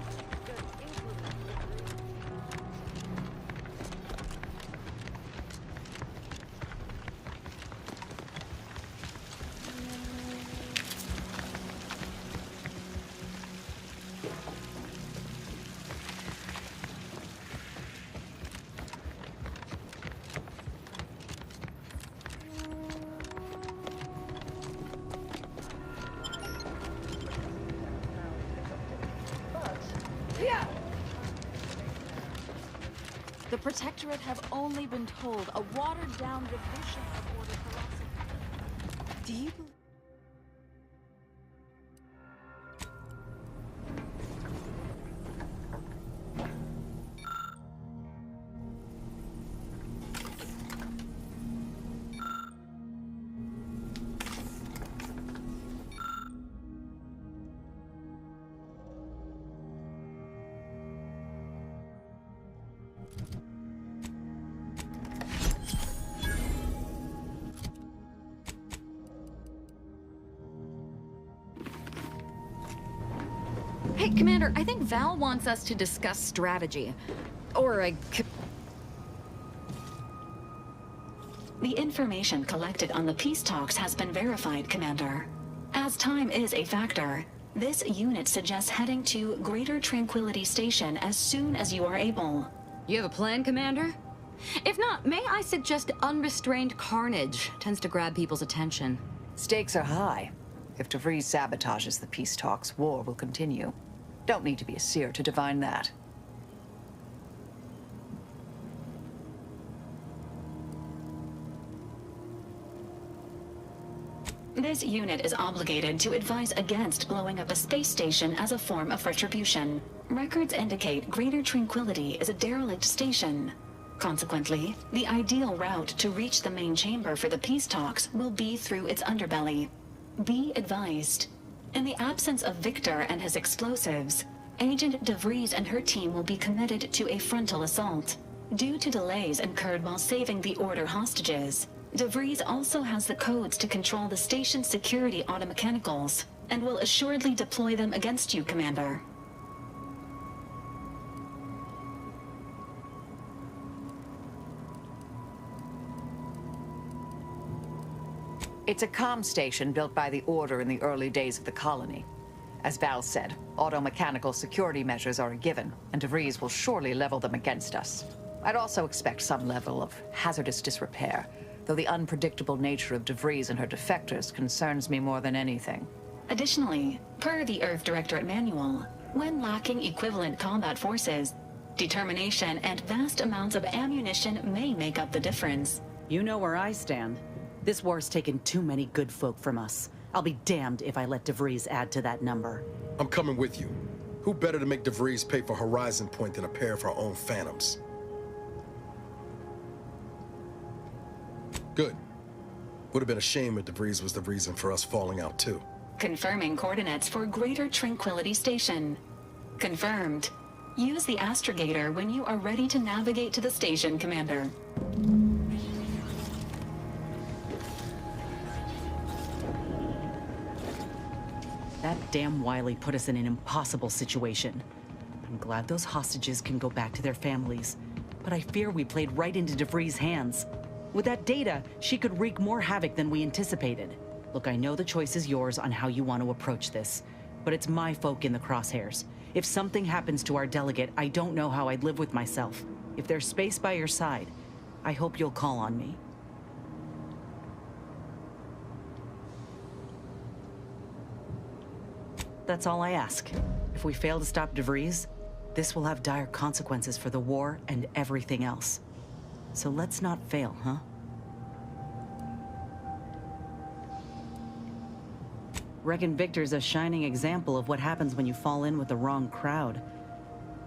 The Protectorate have only been told a watered-down revision of Order philosophy. Do you believe... Hey, Commander, I think Val wants us to discuss strategy. Or The information collected on the peace talks has been verified, Commander. As time is a factor, this unit suggests heading to Greater Tranquility Station as soon as you are able. You have a plan, Commander? If not, may I suggest unrestrained carnage tends to grab people's attention. Stakes are high. If DeVries sabotages the peace talks, war will continue. Don't need to be a seer to divine that. This unit is obligated to advise against blowing up a space station as a form of retribution. Records indicate Greater Tranquility is a derelict station. Consequently, the ideal route to reach the main chamber for the peace talks will be through its underbelly. Be advised. In the absence of Victor and his explosives, Agent DeVries and her team will be committed to a frontal assault. Due to delays incurred while saving the Order hostages, DeVries also has the codes to control the station's security automechanicals, and will assuredly deploy them against you, Commander. It's a comm station built by the Order in the early days of the colony. As Val said, automechanical security measures are a given, and DeVries will surely level them against us. I'd also expect some level of hazardous disrepair, though the unpredictable nature of DeVries and her defectors concerns me more than anything. Additionally, per the Earth Directorate Manual, when lacking equivalent combat forces, determination and vast amounts of ammunition may make up the difference. You know where I stand. This war's taken too many good folk from us. I'll be damned if I let DeVries add to that number. I'm coming with you. Who better to make DeVries pay for Horizon Point than a pair of her own phantoms? Good. Would have been a shame if DeVries was the reason for us falling out too. Confirming coordinates for Greater Tranquility Station. Confirmed. Use the astrogator when you are ready to navigate to the station, Commander. That damn Wiley put us in an impossible situation. I'm glad those hostages can go back to their families, but I fear we played right into DeVries' hands. With that data, she could wreak more havoc than we anticipated. Look, I know the choice is yours on how you want to approach this, but it's my folk in the crosshairs. If something happens to our delegate, I don't know how I'd live with myself. If there's space by your side, I hope you'll call on me. That's all I ask. If we fail to stop DeVries, this will have dire consequences for the war and everything else. So let's not fail, huh? Reckon Victor's a shining example of what happens when you fall in with the wrong crowd.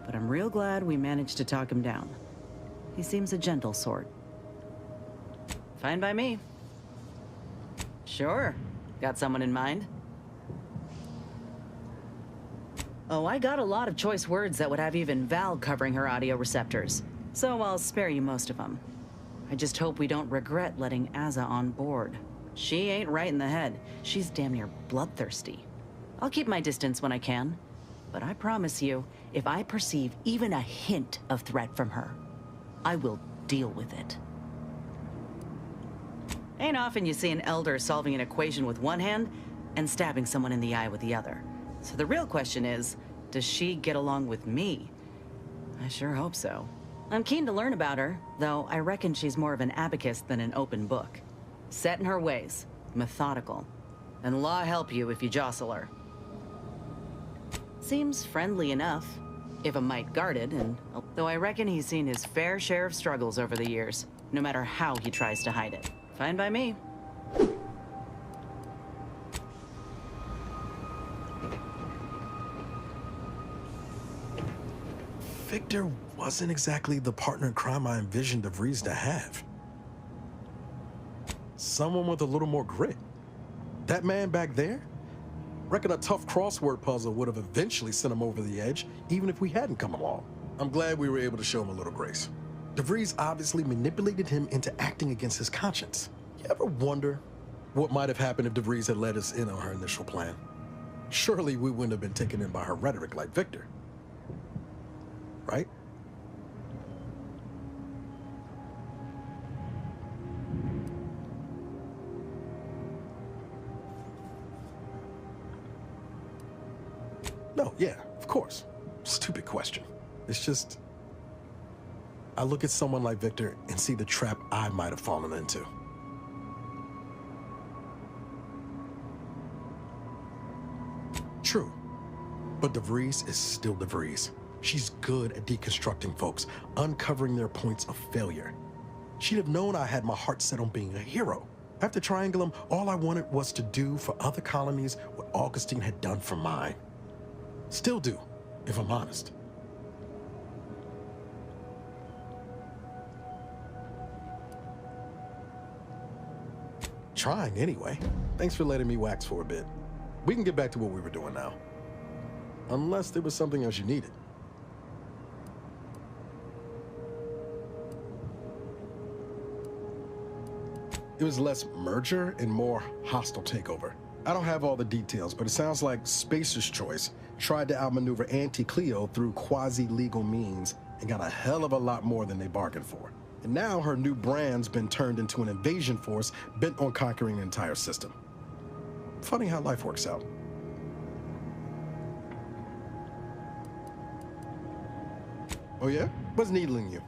But I'm real glad we managed to talk him down. He seems a gentle sort. Fine by me. Sure. Got someone in mind? Oh, I got a lot of choice words that would have even Val covering her audio receptors, so I'll spare you most of them. I just hope we don't regret letting Azza on board. She ain't right in the head. She's damn near bloodthirsty. I'll keep my distance when I can, but I promise you, if I perceive even a hint of threat from her, I will deal with it. Ain't often you see an elder solving an equation with one hand and stabbing someone in the eye with the other. So the real question is, does she get along with me? I sure hope so. I'm keen to learn about her, though I reckon she's more of an abacus than an open book. Set in her ways, methodical. And law help you if you jostle her. Seems friendly enough. If a mite guarded, and though I reckon he's seen his fair share of struggles over the years, no matter how he tries to hide it. Fine by me. Victor wasn't exactly the partner in crime I envisioned DeVries to have. Someone with a little more grit. That man back there? Reckon a tough crossword puzzle would have eventually sent him over the edge, even if we hadn't come along. I'm glad we were able to show him a little grace. DeVries obviously manipulated him into acting against his conscience. You ever wonder what might have happened if DeVries had let us in on her initial plan? Surely we wouldn't have been taken in by her rhetoric like Victor. Right? No, yeah, of course. Stupid question. It's just, I look at someone like Victor and see the trap I might have fallen into. True, but DeVries is still DeVries. She's good at deconstructing folks, uncovering their points of failure. She'd have known I had my heart set on being a hero. After Triangulum, all I wanted was to do for other colonies what Augustine had done for mine. Still do, if I'm honest. Trying anyway. Thanks for letting me wax for a bit. We can get back to what we were doing now. Unless there was something else you needed. It was less merger and more hostile takeover. I don't have all the details, but it sounds like Spacer's Choice tried to outmaneuver Anti-Cleo through quasi-legal means and got a hell of a lot more than they bargained for. And now her new brand's been turned into an invasion force bent on conquering the entire system. Funny how life works out. Oh yeah? What's needling you?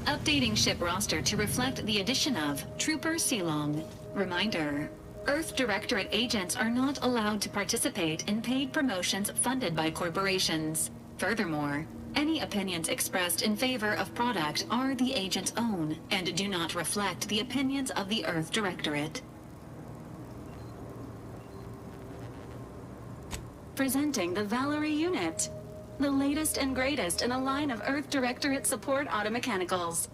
Updating ship roster to reflect the addition of Trooper Silong. Reminder: Earth Directorate agents are not allowed to participate in paid promotions funded by corporations. Furthermore, any opinions expressed in favor of product are the agent's own and do not reflect the opinions of the Earth Directorate. Presenting the Valerie unit. The latest and greatest in a line of Earth Directorate support automechanicals.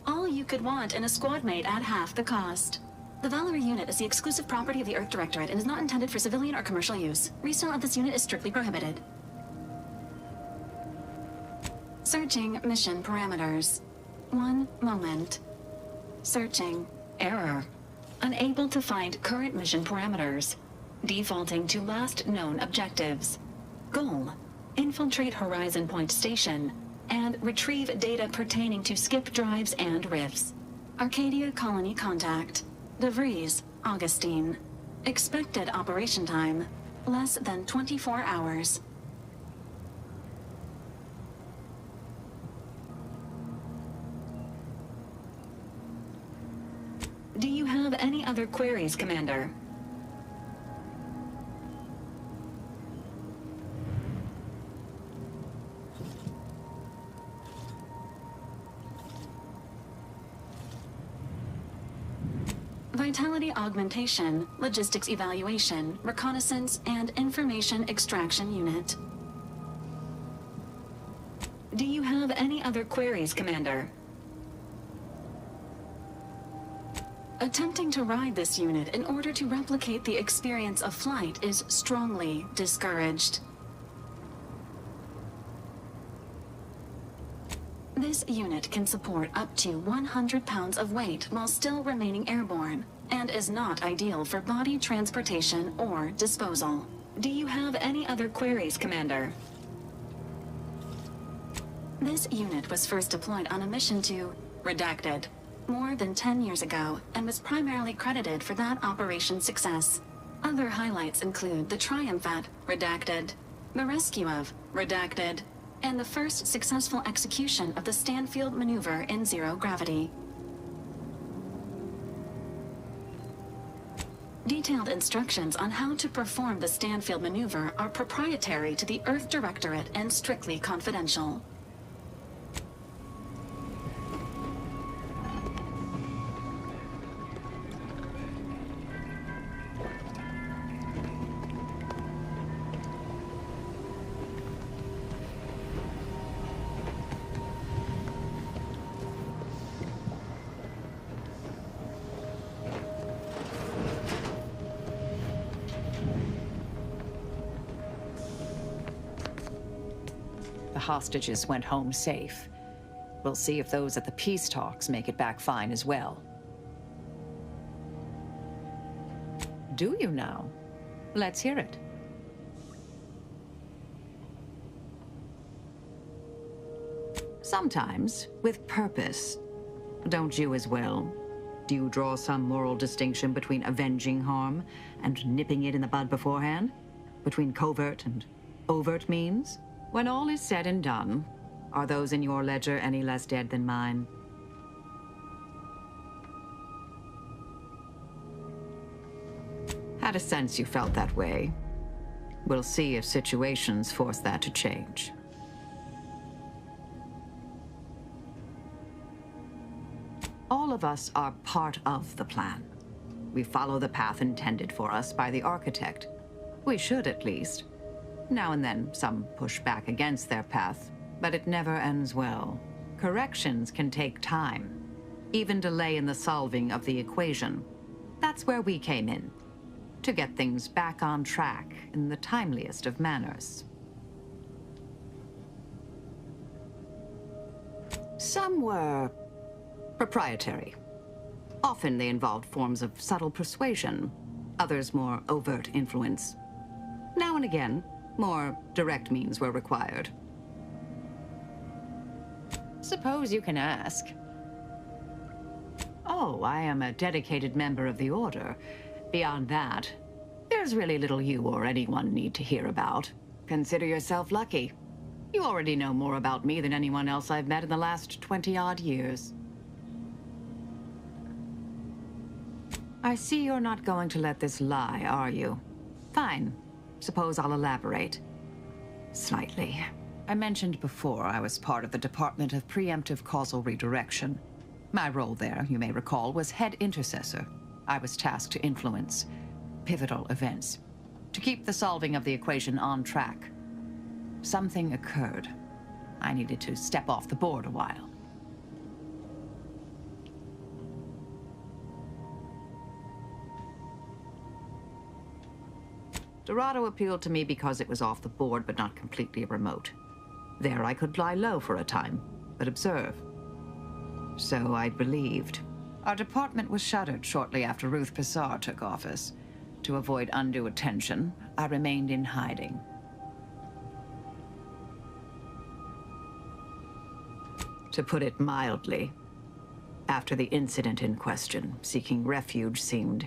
All you could want in a squad mate at half the cost. The Valerie unit is the exclusive property of the Earth Directorate and is not intended for civilian or commercial use. Resale of this unit is strictly prohibited. Searching mission parameters. 1 moment. Searching. Error. Unable to find current mission parameters. Defaulting to last known objectives. Goal: infiltrate Horizon Point Station and retrieve data pertaining to skip drives and rifts. Arcadia Colony contact. DeVries, Augustine. Expected operation time: less than 24 hours. Do you have any other queries, Commander? Vitality augmentation, logistics evaluation, reconnaissance, and information extraction unit. Do you have any other queries, Commander? Attempting to ride this unit in order to replicate the experience of flight is strongly discouraged. This unit can support up to 100 pounds of weight while still remaining airborne, and is not ideal for body transportation or disposal. Do you have any other queries, Commander? This unit was first deployed on a mission to Redacted more than 10 years ago, and was primarily credited for that operation's success. Other highlights include the triumph at Redacted, the rescue of Redacted, and the first successful execution of the Stanfield maneuver in zero gravity. Detailed instructions on how to perform the Stanfield maneuver are proprietary to the Earth Directorate and strictly confidential. The hostages went home safe. We'll see if those at the peace talks make it back fine as well. Do you now? Let's hear it. Sometimes, with purpose. Don't you as well? Do you draw some moral distinction between avenging harm and nipping it in the bud beforehand? Between covert and overt means? When all is said and done, are those in your ledger any less dead than mine? Had a sense you felt that way. We'll see if situations force that to change. All of us are part of the plan. We follow the path intended for us by the architect. We should, at least. Now and then, some push back against their path, but it never ends well. Corrections can take time, even delay in the solving of the equation. That's where we came in, to get things back on track in the timeliest of manners. Some were proprietary. Often they involved forms of subtle persuasion, others more overt influence. Now and again, more direct means were required. Suppose you can ask. Oh, I am a dedicated member of the Order. Beyond that, there's really little you or anyone need to hear about. Consider yourself lucky. You already know more about me than anyone else I've met in the last 20-odd years. I see you're not going to let this lie, are you? Fine. Suppose I'll elaborate. Slightly. I mentioned before I was part of the Department of Preemptive Causal Redirection. My role there, you may recall, was head intercessor. I was tasked to influence pivotal events, to keep the solving of the equation on track. Something occurred. I needed to step off the board a while. Dorado appealed to me because it was off the board, but not completely remote. There I could lie low for a time, but observe. So I'd believed. Our department was shuttered shortly after Ruth Pissar took office. To avoid undue attention, I remained in hiding. To put it mildly, after the incident in question, seeking refuge seemed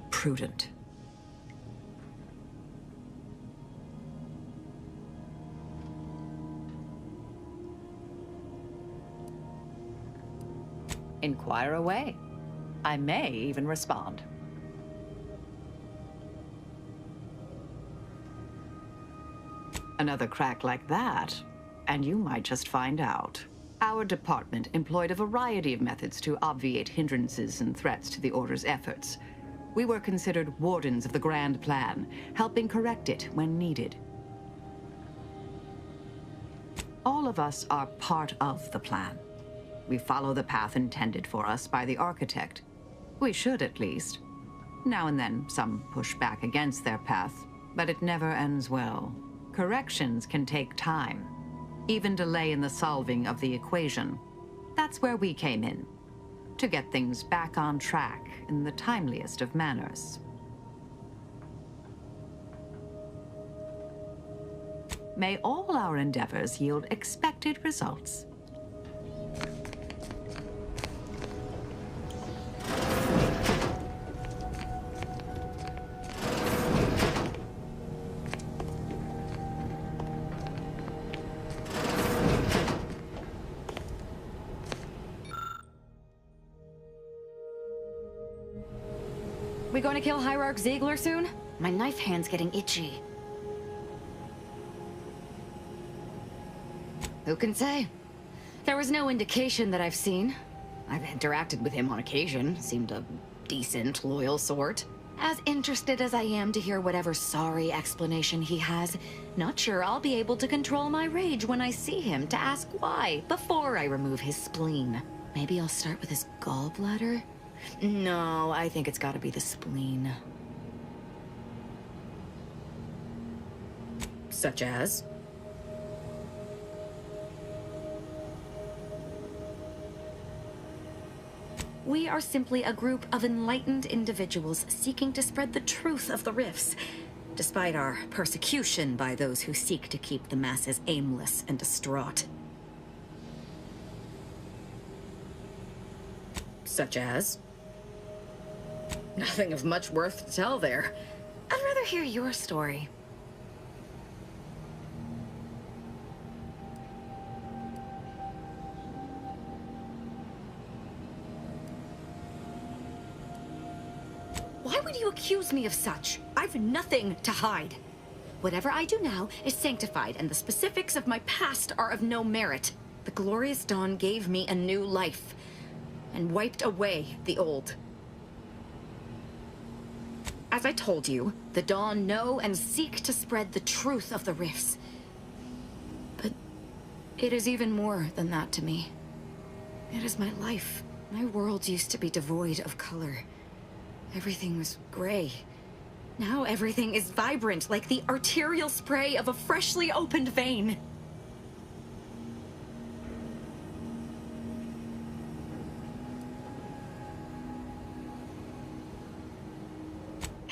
prudent. Inquire away. I may even respond. Another crack like that, and you might just find out. Our department employed a variety of methods to obviate hindrances and threats to the Order's efforts. We were considered wardens of the grand plan, helping correct it when needed. All of us are part of the plan. We follow the path intended for us by the architect. We should, at least. Now and then, some push back against their path, but it never ends well. Corrections can take time, even delay in the solving of the equation. That's where we came in, to get things back on track in the timeliest of manners. May all our endeavors yield expected results. We going to kill Hierarch Ziegler soon? My knife hand's getting itchy. Who can say? There was no indication that I've seen. I've interacted with him on occasion. Seemed a decent, loyal sort. As interested as I am to hear whatever sorry explanation he has, not sure I'll be able to control my rage when I see him to ask why before I remove his spleen. Maybe I'll start with his gallbladder? No, I think it's gotta be the spleen. Such as? We are simply a group of enlightened individuals seeking to spread the truth of the rifts, despite our persecution by those who seek to keep the masses aimless and distraught. Such as? Nothing of much worth to tell there. I'd rather hear your story. Why would you accuse me of such? I've nothing to hide. Whatever I do now is sanctified, and the specifics of my past are of no merit. The glorious dawn gave me a new life, and wiped away the old. As I told you, the Dawn know and seek to spread the truth of the rifts. But it is even more than that to me. It is my life. My world used to be devoid of color. Everything was gray. Now everything is vibrant, like the arterial spray of a freshly opened vein.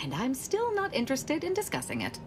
And I'm still not interested in discussing it.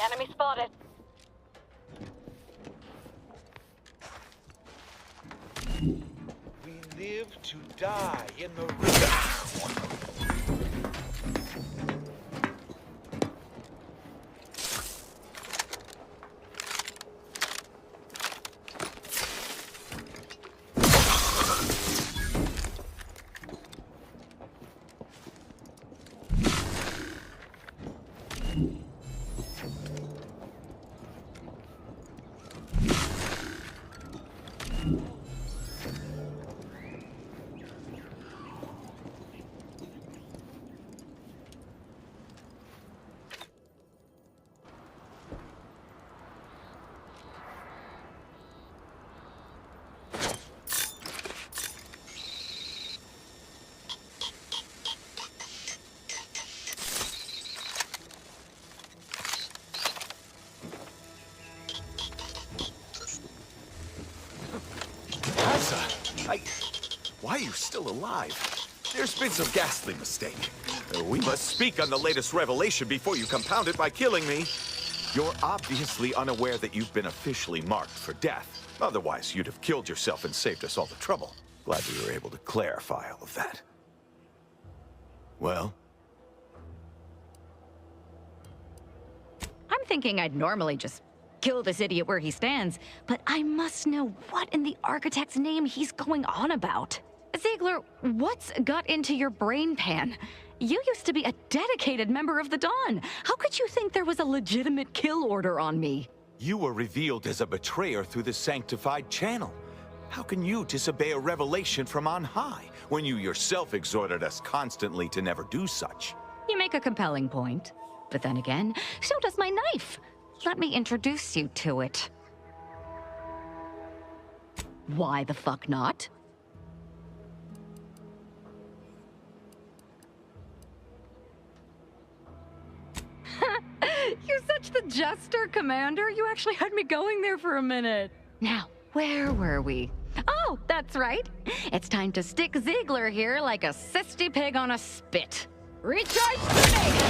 Enemy spotted. We live to die in the river. you still alive? There's been some ghastly mistake. We must speak on the latest revelation before you compound it by killing me. You're obviously unaware that you've been officially marked for death. Otherwise, you'd have killed yourself and saved us all the trouble. Glad we were able to clarify all of that. Well? I'm thinking I'd normally just kill this idiot where he stands, but I must know what in the architect's name he's going on about. Ziegler, what's got into your brain pan? You used to be a dedicated member of the Dawn. How could you think there was a legitimate kill order on me? You were revealed as a betrayer through the sanctified channel. How can you disobey a revelation from on high, when you yourself exhorted us constantly to never do such? You make a compelling point. But then again, so does my knife. Let me introduce you to it. Why the fuck not? You're such the jester, Commander. You actually had me going there for a minute. Now, where were we? Oh, that's right. It's time to stick Ziegler here like a cysty pig on a spit. Recharge grenade!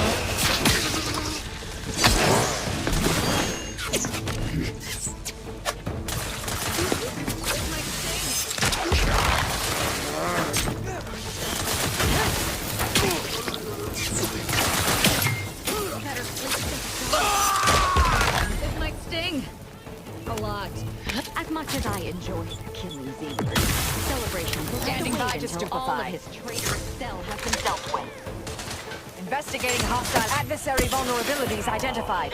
This might sting. A lot. As much as I enjoyed killing Ziegler, celebration will Standing by to until all of stupefy. his traitorous cell has been dealt with. Investigating hostile adversary vulnerabilities identified.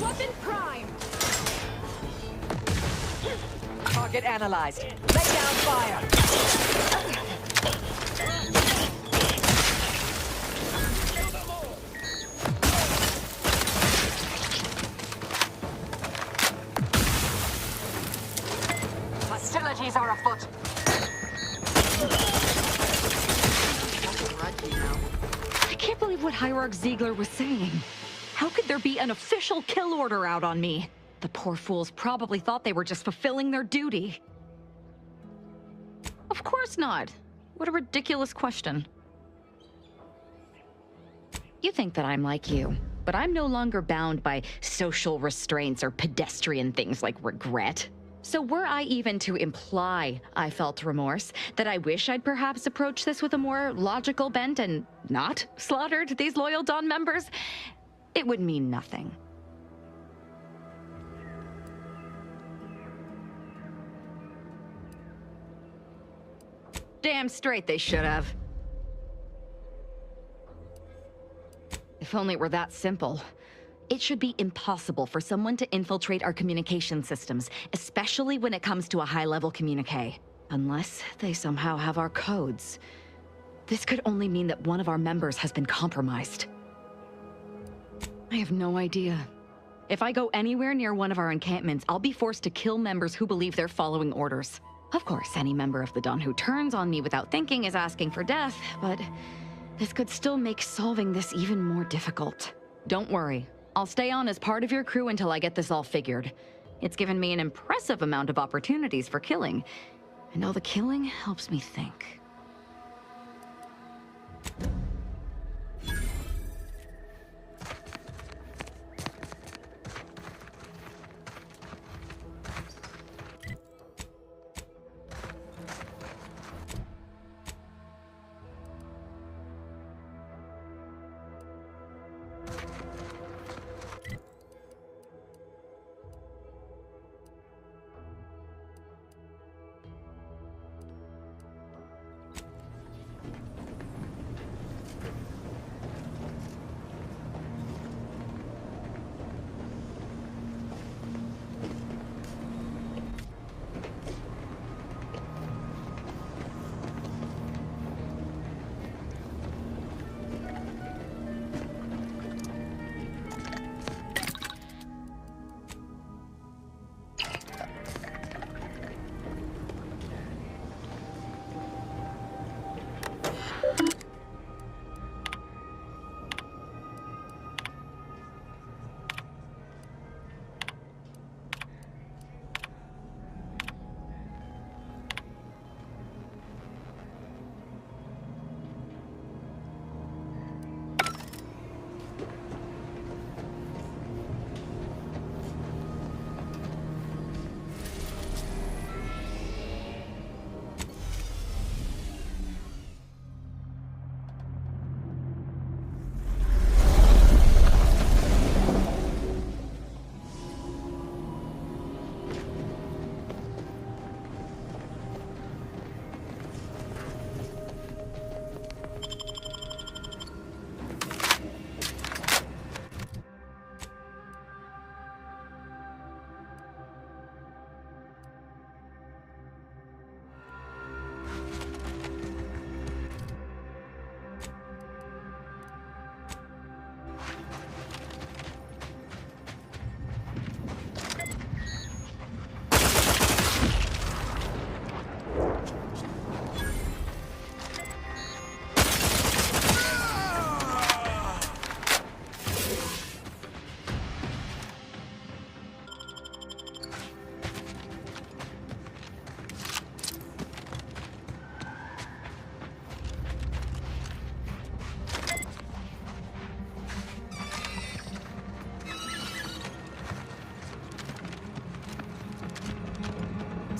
Weapon prime. Target analyzed. Lay down fire. Hostilities are afoot. I can't believe what Hierarch Ziegler was saying. How could there be an official kill order out on me? The poor fools probably thought they were just fulfilling their duty. Of course not. What a ridiculous question. You think that I'm like you, but I'm no longer bound by social restraints or pedestrian things like regret. So were I even to imply I felt remorse, that I wish I'd perhaps approached this with a more logical bent and not slaughtered these loyal Dawn members, it would mean nothing. Damn straight they should have. If only it were that simple. It should be impossible for someone to infiltrate our communication systems, especially when it comes to a high-level communique. Unless they somehow have our codes. This could only mean that one of our members has been compromised. I have no idea. If I go anywhere near one of our encampments, I'll be forced to kill members who believe they're following orders. Of course, any member of the Dawn who turns on me without thinking is asking for death, but this could still make solving this even more difficult. Don't worry. I'll stay on as part of your crew until I get this all figured. It's given me an impressive amount of opportunities for killing, and all the killing helps me think.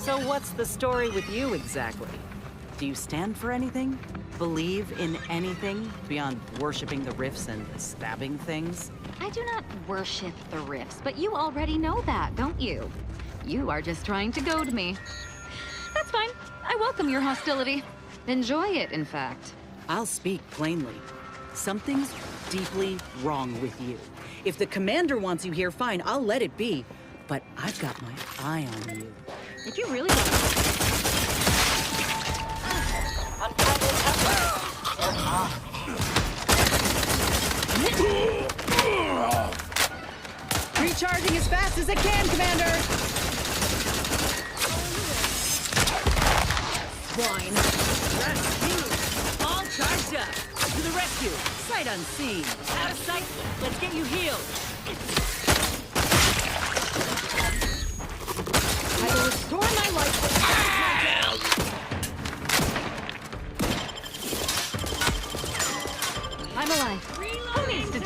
So what's the story with you exactly? Do you stand for anything? Believe in anything beyond worshipping the rifts and stabbing things? I do not worship the rifts, but you already know that, don't you? You are just trying to goad me. That's fine. I welcome your hostility. Enjoy it, in fact. I'll speak plainly. Something's deeply wrong with you. If the commander wants you here, fine, I'll let it be. But I've got my eye on you. If you really want Recharging as fast as I can, Commander! Swine! Rescue! All charged up! To the rescue! Sight unseen! Out of sight! Let's get you healed! I will restore my life! I'm alive. Who needs to...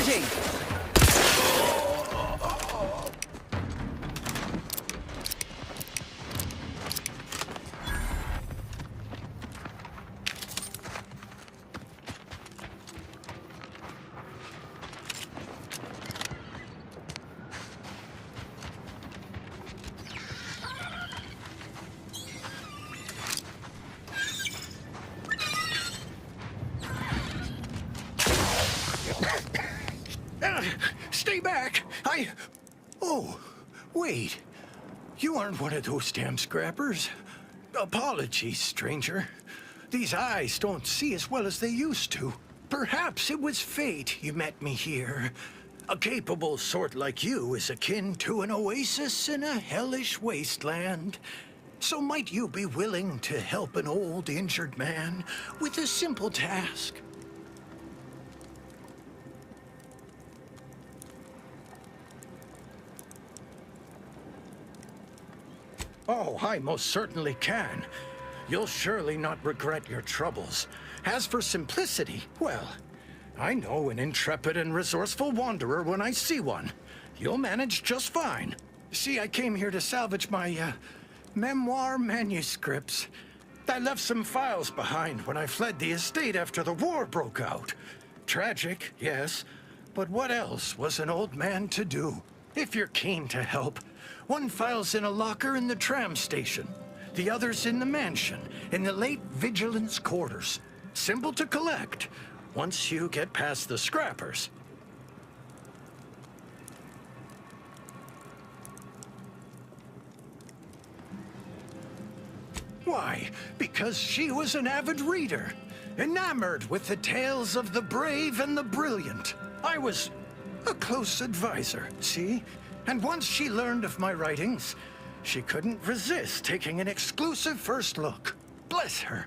Engaging! Stay back! Oh, wait. You aren't one of those damn scrappers. Apologies, stranger. These eyes don't see as well as they used to. Perhaps it was fate you met me here. A capable sort like you is akin to an oasis in a hellish wasteland. So might you be willing to help an old, injured man with a simple task? Oh, I most certainly can. You'll surely not regret your troubles. As for simplicity, well, I know an intrepid and resourceful wanderer when I see one. You'll manage just fine. See, I came here to salvage my, memoir manuscripts. I left some files behind when I fled the estate after the war broke out. Tragic, yes, but what else was an old man to do? If you're keen to help, one file's in a locker in the tram station. The other's in the mansion, in the late vigilance quarters. Simple to collect, once you get past the scrappers. Why? Because she was an avid reader, enamored with the tales of the brave and the brilliant. I was a close advisor, see? And once she learned of my writings, she couldn't resist taking an exclusive first look. Bless her.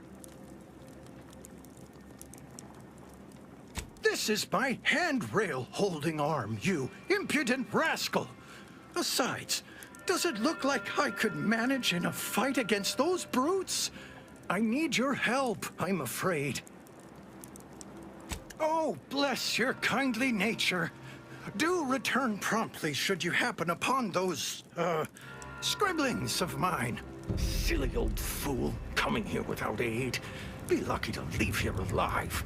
This is my handrail-holding arm, you impudent rascal. Besides, does it look like I could manage in a fight against those brutes? I need your help, I'm afraid. Oh, bless your kindly nature. Do return promptly should you happen upon those, scribblings of mine. Silly old fool, coming here without aid. Be lucky to leave here alive.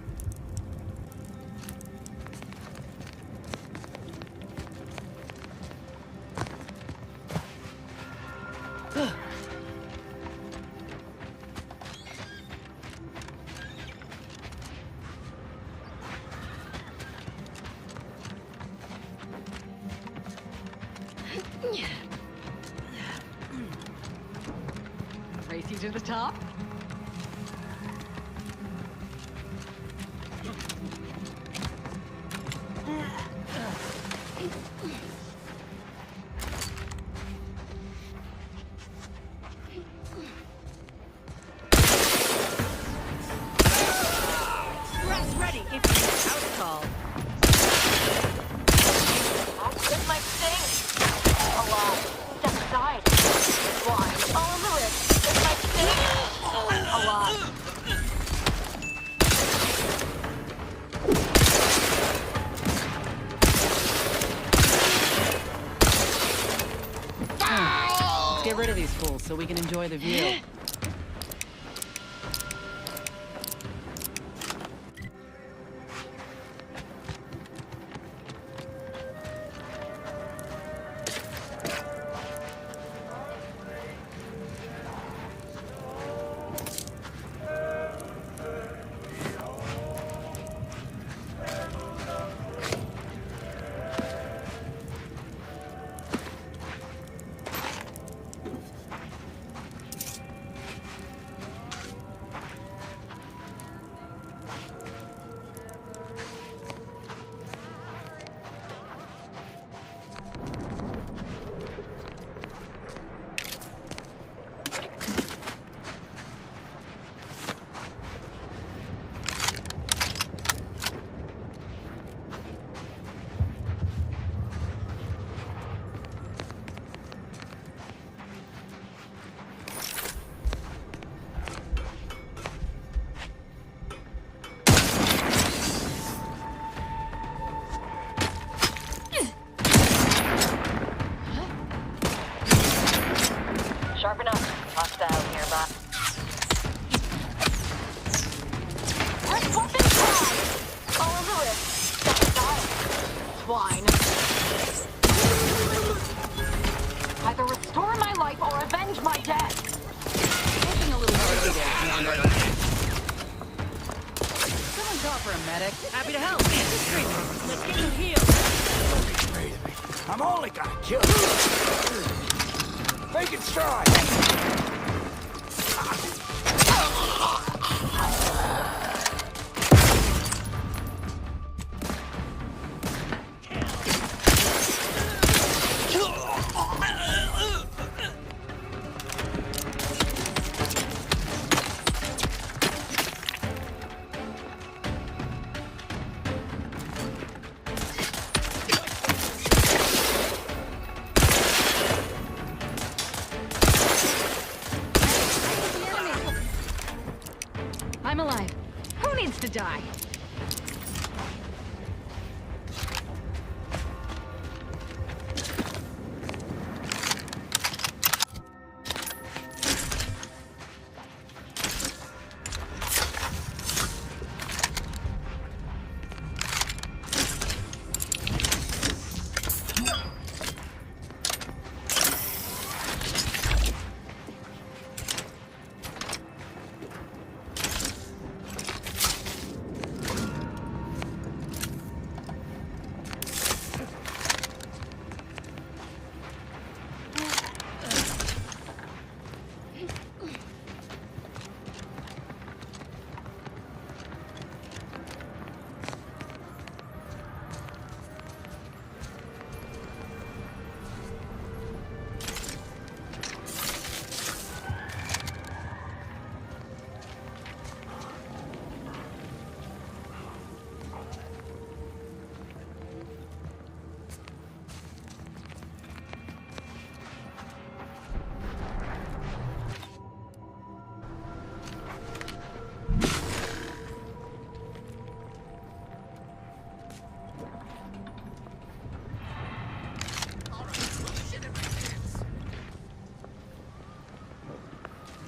Race you to the top? Rest ready if you house call. This might sting. Alive. Step aside. Blind. All in the wrist. This might sting. Alive. Let's get rid of these fools so we can enjoy the view. Sharpen up. Hostile nearby. Let's fucking try! All in the wrist. That's style. Swine. Either restore my life or avenge my death. Taking a little easy there, Commander. Someone call for a medic. Happy to help. Let's get you healed. Don't be afraid of me. I'm only gonna kill you. Make it strike. I'm alive. Who needs to die?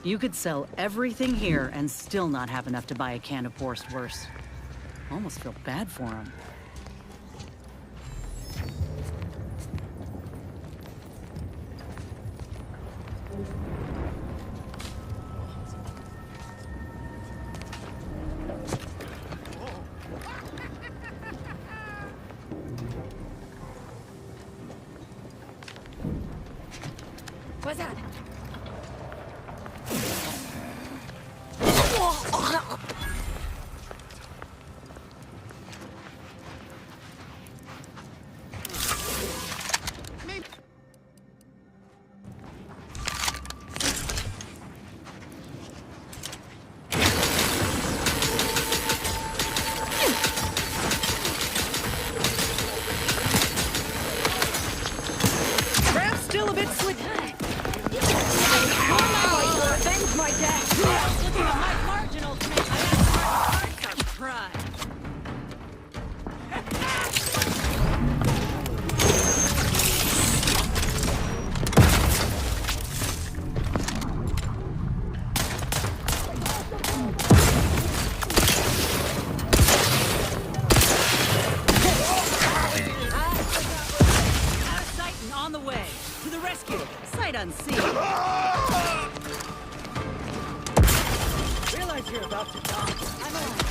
You could sell everything here and still not have enough to buy a can of Boar's Worst. Almost feel bad for him. What's that? Still a bit slick. Avenge my death. Looking at my marginal command. Our pride. Out of sight and on the way. To the rescue. Sight unseen. Realize you're about to die. I'm alive.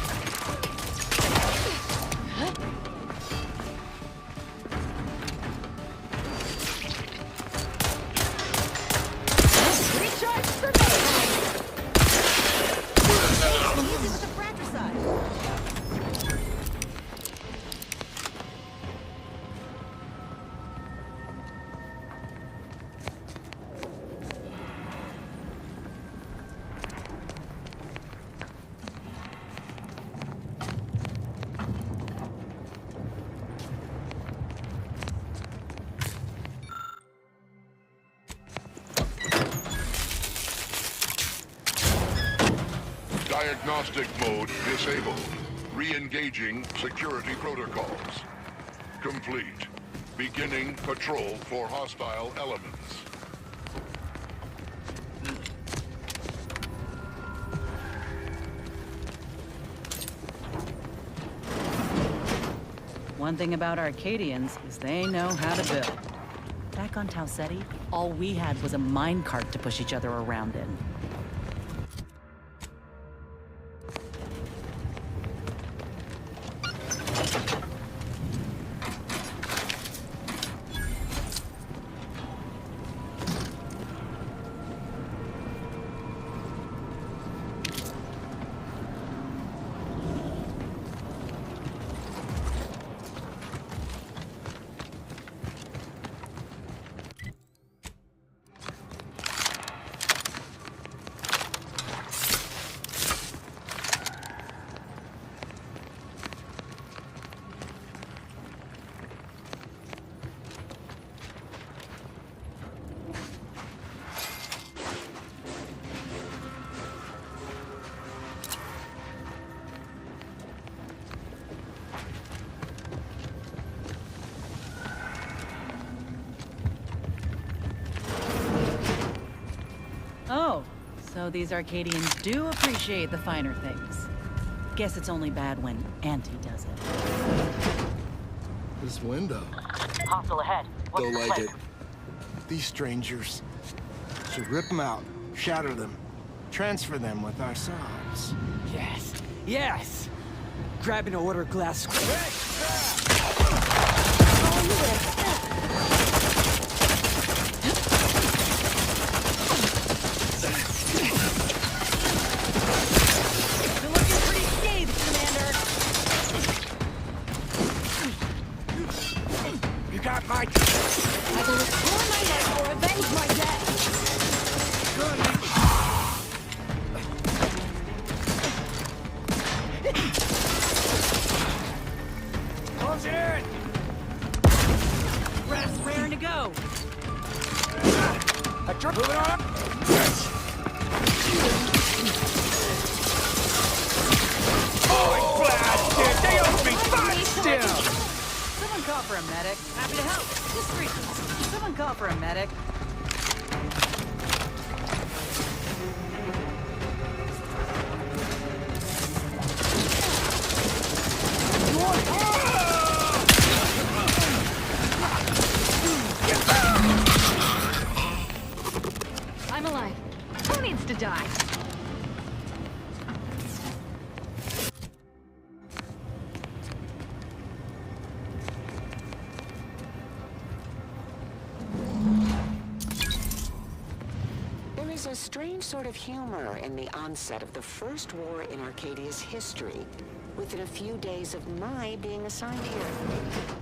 Recharge for me! Use it with the fratricide. Diagnostic mode disabled. Re-engaging security protocols. Complete. Beginning patrol for hostile elements. One thing about Arcadians is they know how to build. Back on Tau Ceti, all we had was a minecart to push each other around in. Oh, so these Arcadians do appreciate the finer things. Guess it's only bad when Auntie does it. This window. Hostile ahead. Don't like it. These strangers. Should rip them out, shatter them, transfer them with ourselves. Yes. Yes! Grab an order glass. You're looking pretty scathed, Commander. You got my... I will restore my life or avenge my death. Close in! Rest, raring to go. Moving on! Oh, blasted! They owe me 5 still! Someone call for a medic. Happy to help. Just reasons. Someone call for a medic. I'm alive. Who needs to die? There is a strange sort of humor in the onset of the first war in Arcadia's history, within a few days of my being assigned here.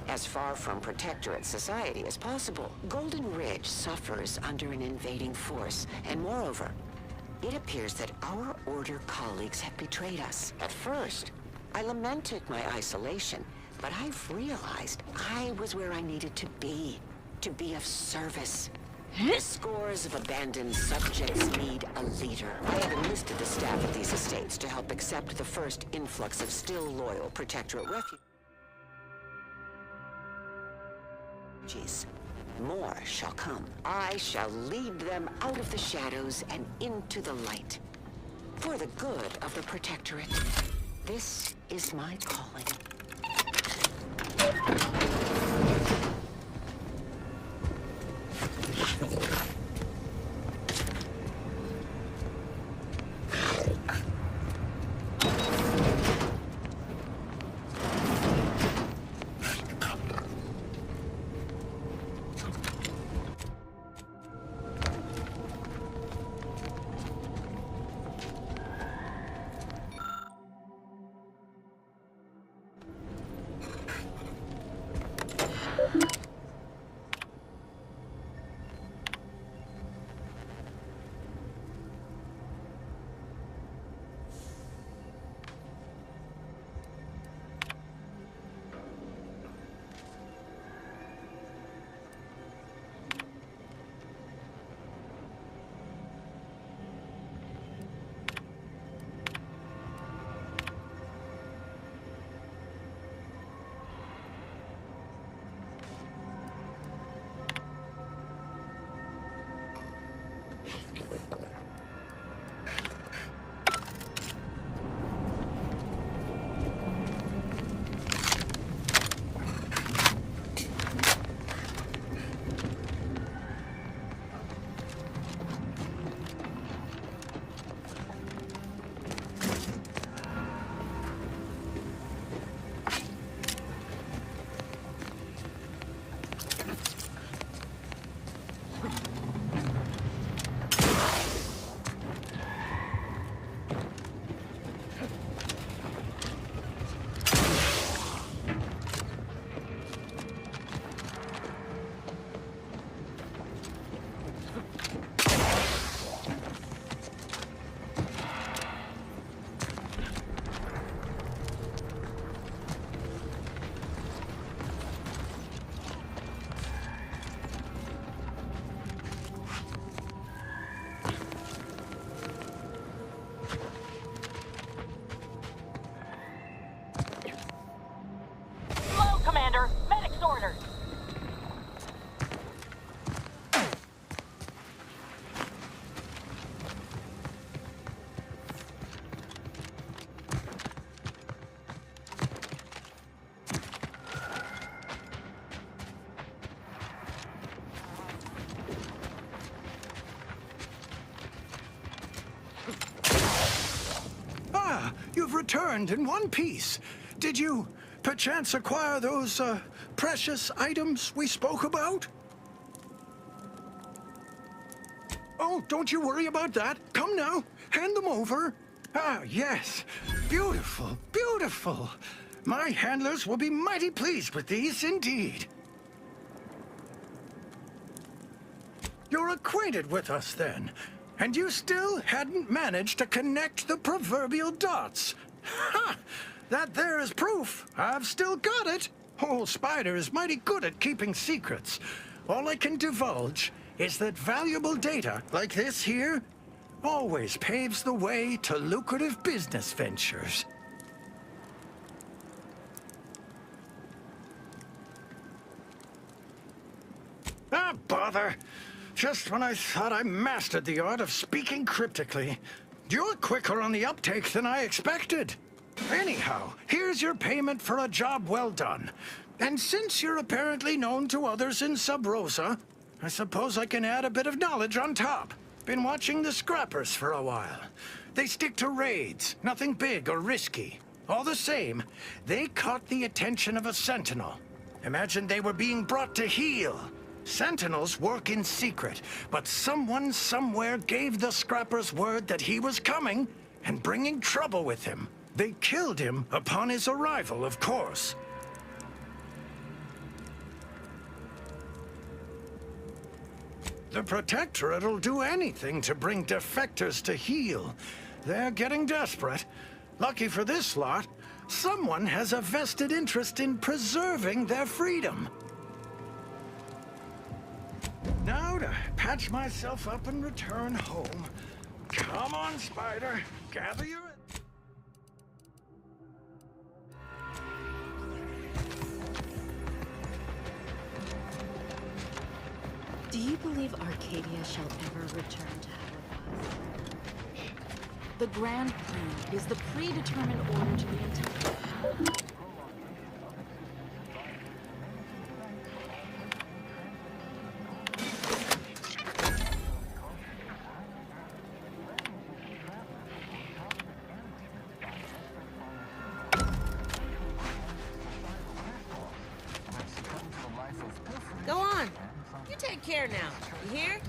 As far from protectorate society as possible, Golden Ridge suffers under an invading force, and moreover, it appears that our Order colleagues have betrayed us. At first, I lamented my isolation, but I've realized I was where I needed to be of service. Scores of abandoned subjects need a leader. I have enlisted the staff at these estates to help accept the first influx of still loyal Protectorate refugees. More shall come. I shall lead them out of the shadows and into the light. For the good of the Protectorate. This is my calling. you've returned in one piece. Did you, perchance, acquire those, precious items we spoke about? Oh, don't you worry about that. Come now, hand them over. Ah, yes. Beautiful, beautiful. My handlers will be mighty pleased with these indeed. You're acquainted with us then, and you still hadn't managed to connect the proverbial dots. Ha! That there is proof. I've still got it. Old Spider is mighty good at keeping secrets. All I can divulge is that valuable data like this here always paves the way to lucrative business ventures. Ah, bother. Just when I thought I mastered the art of speaking cryptically. You're quicker on the uptake than I expected. Anyhow, here's your payment for a job well done. And since you're apparently known to others in Sub Rosa, I suppose I can add a bit of knowledge on top. Been watching the scrappers for a while. They stick to raids, nothing big or risky. All the same, they caught the attention of a sentinel. Imagine they were being brought to heel. Sentinels work in secret, but someone somewhere gave the scrappers word that he was coming and bringing trouble with him. They killed him upon his arrival, of course. The Protectorate'll do anything to bring defectors to heel. They're getting desperate. Lucky for this lot, someone has a vested interest in preserving their freedom. Now to patch myself up and return home. Come on, Spider. Gather your... Do you believe Arcadia shall ever return to how it was? The grand plan is the predetermined order to the entire... Go on. You take care now. You hear?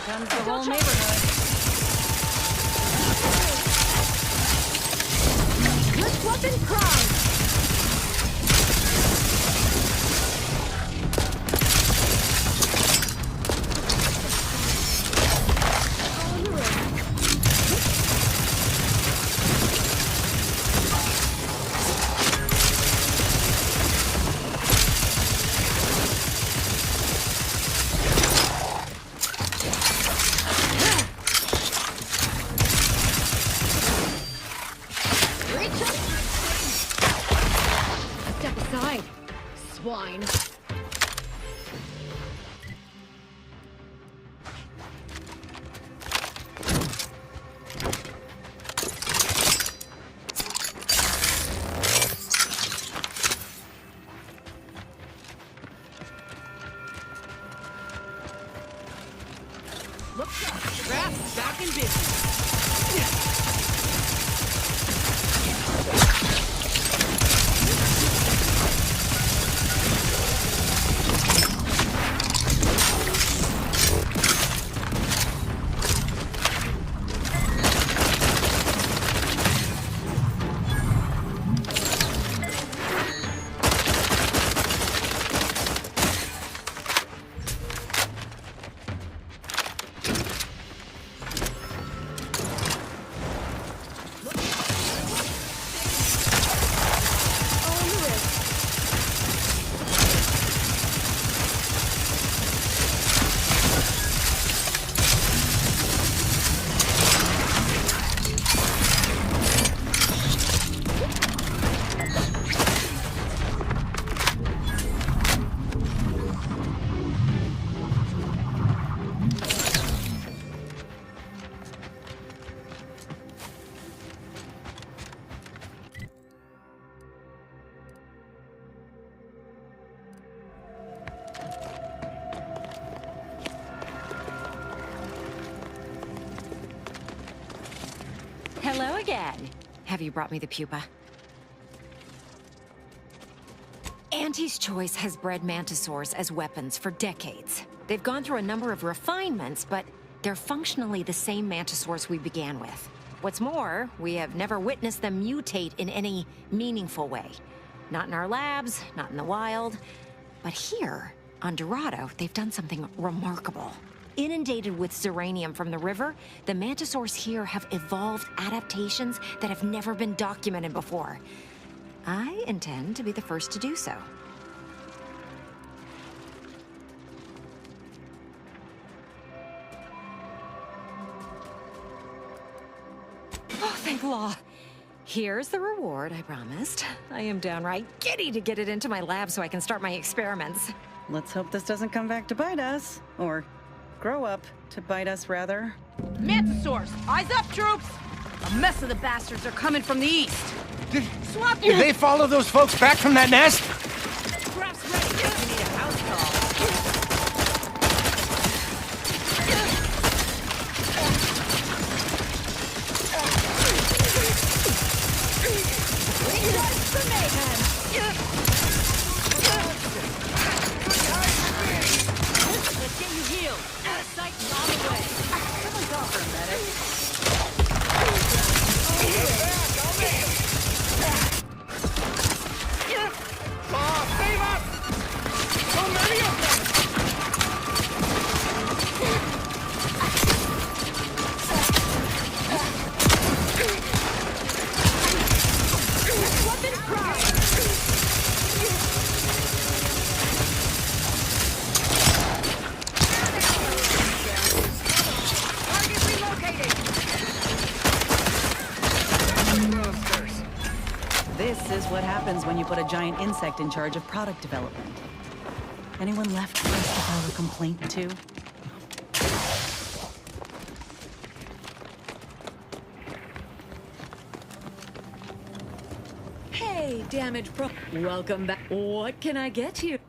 comes the whole neighborhood. Let's whoop and cry! Swine. Hello again. Have you brought me the pupa? Auntie's Choice has bred mantisaurs as weapons for decades. They've gone through a number of refinements, but they're functionally the same mantisaurs we began with. What's more, we have never witnessed them mutate in any meaningful way. Not in our labs, not in the wild. But here, on Dorado, they've done something remarkable. Inundated with zeranium from the river, the mantisaurs here have evolved adaptations that have never been documented before. I intend to be the first to do so. Oh, thank law. Here's the reward I promised. I am downright giddy to get it into my lab so I can start my experiments. Let's hope this doesn't come back to bite us. Or grow up to bite us, rather. Mantisaurs, eyes up, troops! A mess of the bastards are coming from the east. Swap Did they follow those folks back from that nest? Scraps ready if you need a house call. Let's get you healed. Sight's on the way. Someone's off for a medic. Save us! So many of them! Weapons prime! Target relocated! This is what happens when you put a giant insect in charge of product development. Anyone left for us to file a complaint to? Hey, Damage Pro. Welcome back. What can I get you?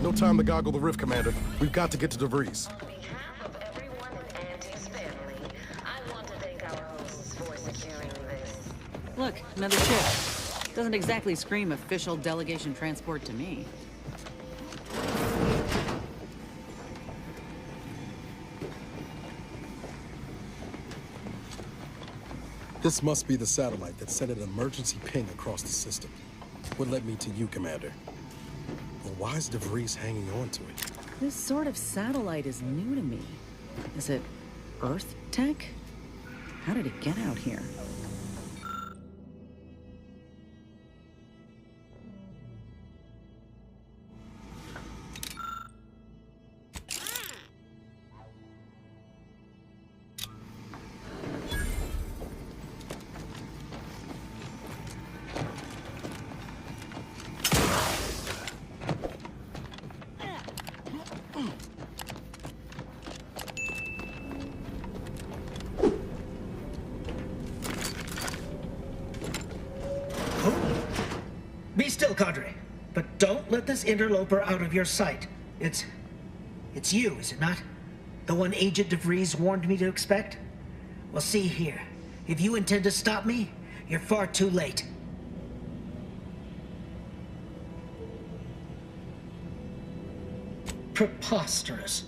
No time to goggle the rift, Commander. We've got to get to DeVries. Look, another ship. Doesn't exactly scream official delegation transport to me. This must be the satellite that sent an emergency ping across the system. What led me to you, Commander? Well, why is DeVries hanging on to it? This sort of satellite is new to me. Is it Earth tech? How did it get out here? But don't let this interloper out of your sight. It's you, is it not? The one Agent DeVries warned me to expect? Well, see here. If you intend to stop me, you're far too late. Preposterous.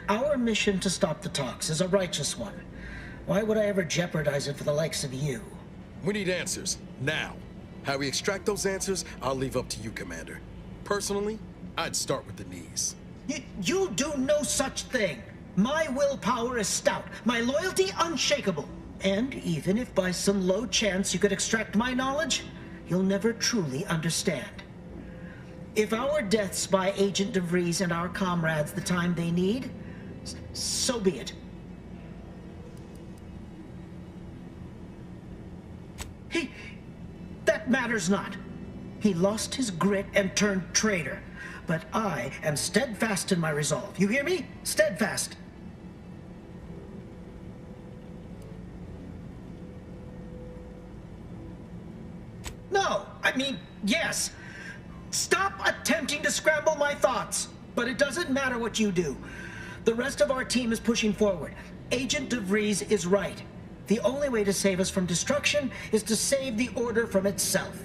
Our mission to stop the talks is a righteous one. Why would I ever jeopardize it for the likes of you? We need answers, now. How we extract those answers, I'll leave up to you, Commander. Personally, I'd start with the knees. You'll do no such thing. My willpower is stout, my loyalty unshakable. And even if by some low chance you could extract my knowledge, you'll never truly understand. If our deaths buy Agent DeVries and our comrades the time they need, so be it. That matters not. He lost his grit and turned traitor. But I am steadfast in my resolve. You hear me? Steadfast. No, I mean, yes. Stop attempting to scramble my thoughts. But it doesn't matter what you do. The rest of our team is pushing forward. Agent DeVries is right. The only way to save us from destruction is to save the Order from itself.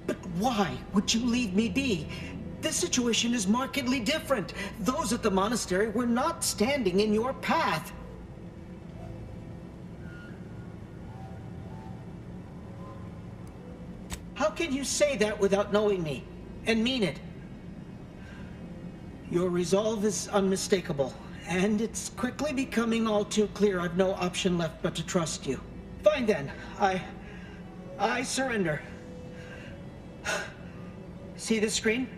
But why would you leave me be? This situation is markedly different. Those at the monastery were not standing in your path. How can you say that without knowing me, and mean it? Your resolve is unmistakable, and it's quickly becoming all too clear I've no option left but to trust you. Fine then, I surrender. See this screen?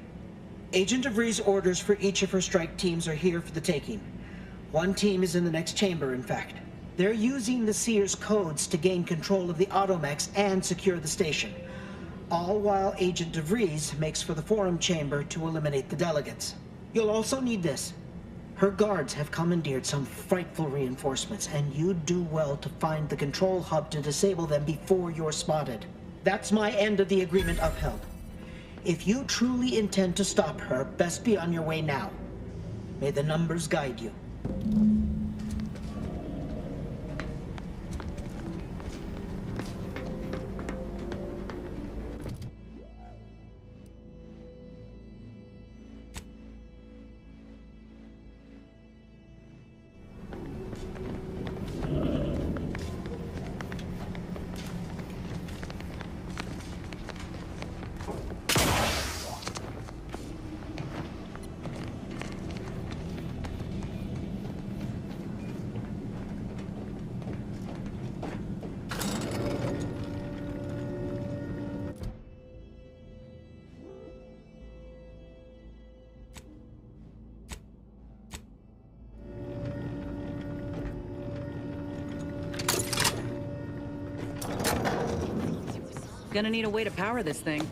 Agent DeVries' orders for each of her strike teams are here for the taking. One team is in the next chamber, in fact. They're using the Seer's codes to gain control of the automechs and secure the station. All while Agent DeVries makes for the forum chamber to eliminate the delegates. You'll also need this. Her guards have commandeered some frightful reinforcements, and you'd do well to find the control hub to disable them before you're spotted. That's my end of the agreement upheld. If you truly intend to stop her, best be on your way now. May the numbers guide you. Gonna need a way to power this thing.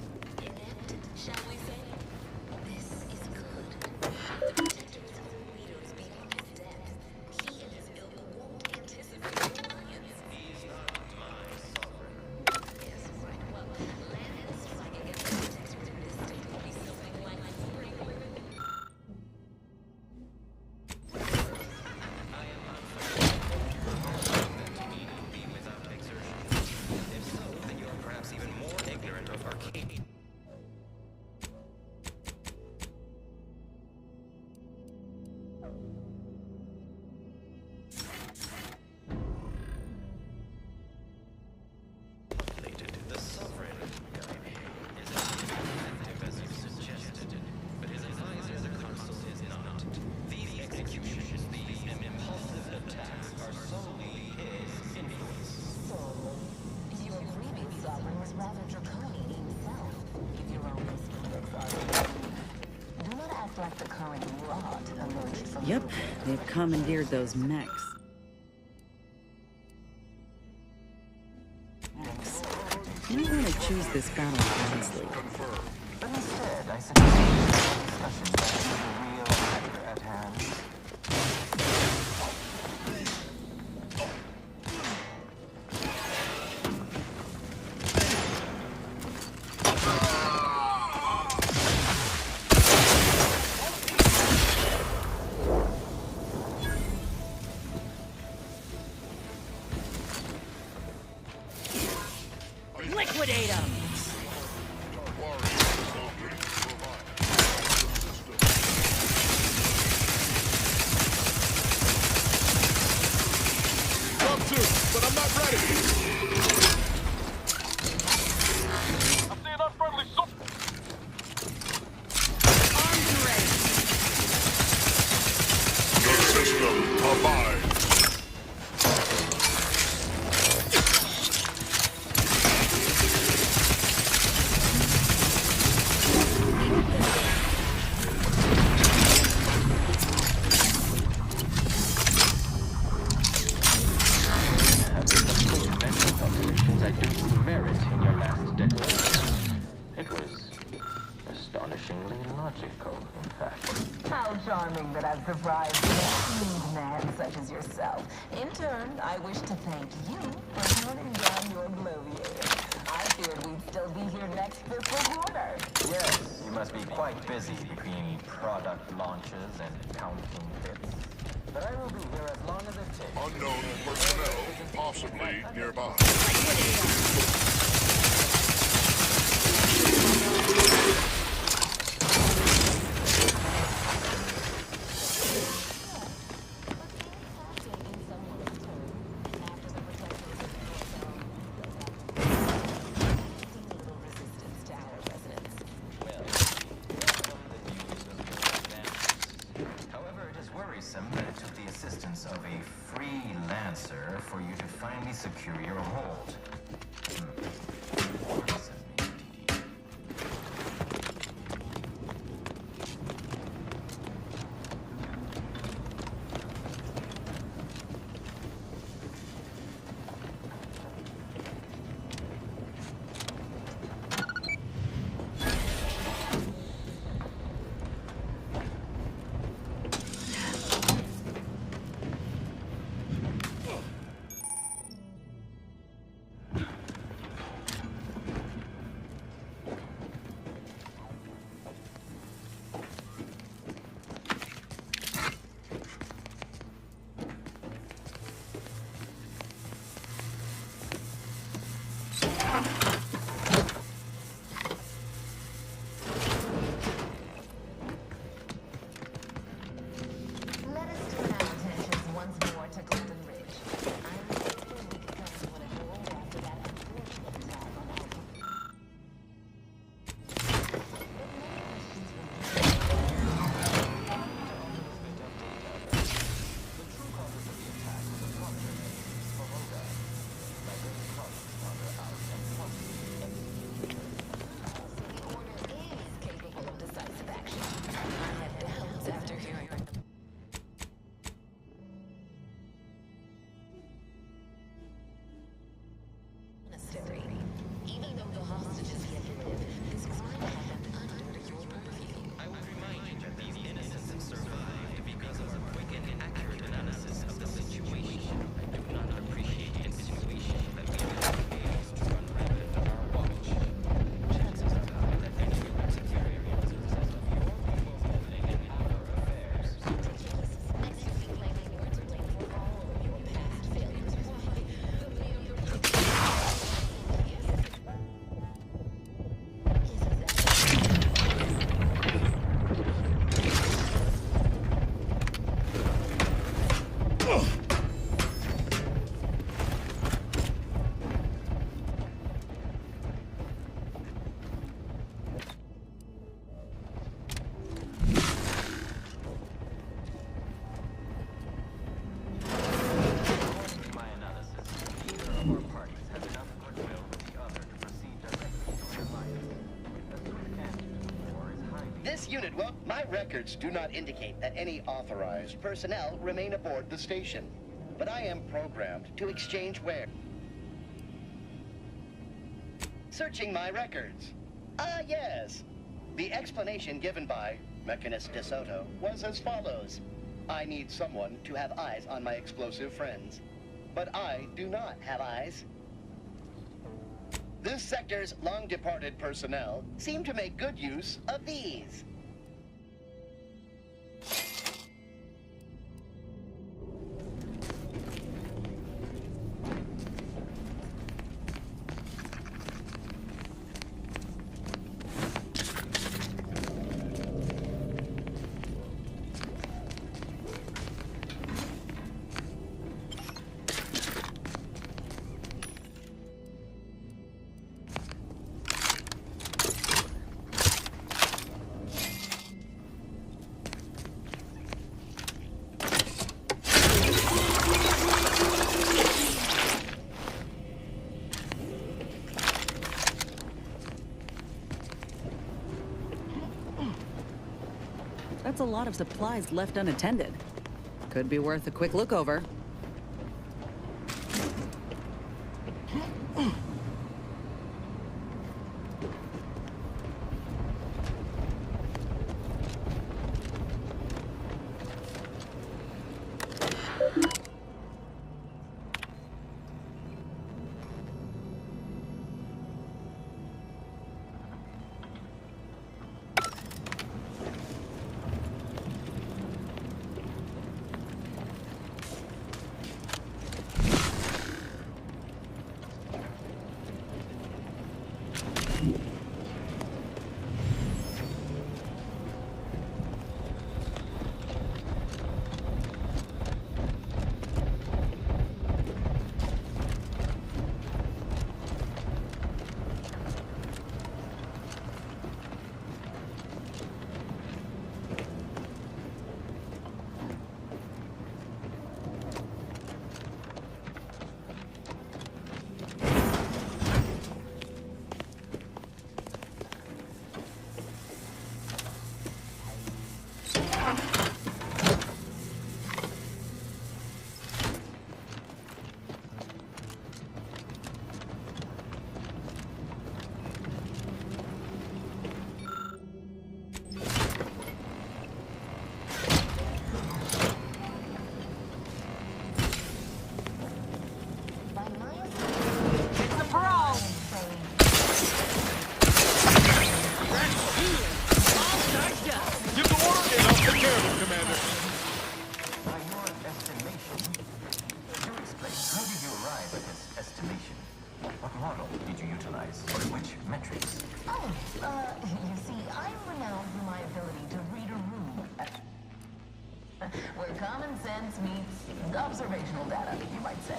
Yep, they've commandeered those mechs. You don't want to choose this battle wisely. But instead, I suggest discussions about the real matter at hand. Liquidate them! Love to, but I'm not ready. I see an unfriendly soldier. Armed and ready. The system abides. I do see merit in your last declaration. It was astonishingly logical, in fact. How charming that I've surprised a smooth man such as yourself. In turn, I wish to thank you for turning down your bloviator. I feared we'd still be here next fiscal quarter. Yes, you must be quite busy between product launches and counting bits. But I will be here as long as it takes. Unknown personnel, possibly nearby. However, it is worrisome that it took the assistance of a freelancer for you to finally secure your hold. Worrisome indeed. Unit, well, my records do not indicate that any authorized personnel remain aboard the station. But I am programmed to exchange where. Searching my records. Ah, yes. The explanation given by Mechanist DeSoto was as follows. I need someone to have eyes on my explosive friends. But I do not have eyes. This sector's long-departed personnel seem to make good use of these. That's a lot of supplies left unattended. Could be worth a quick look over. You see, I'm renowned for my ability to read a room. Where common sense meets observational data, you might say.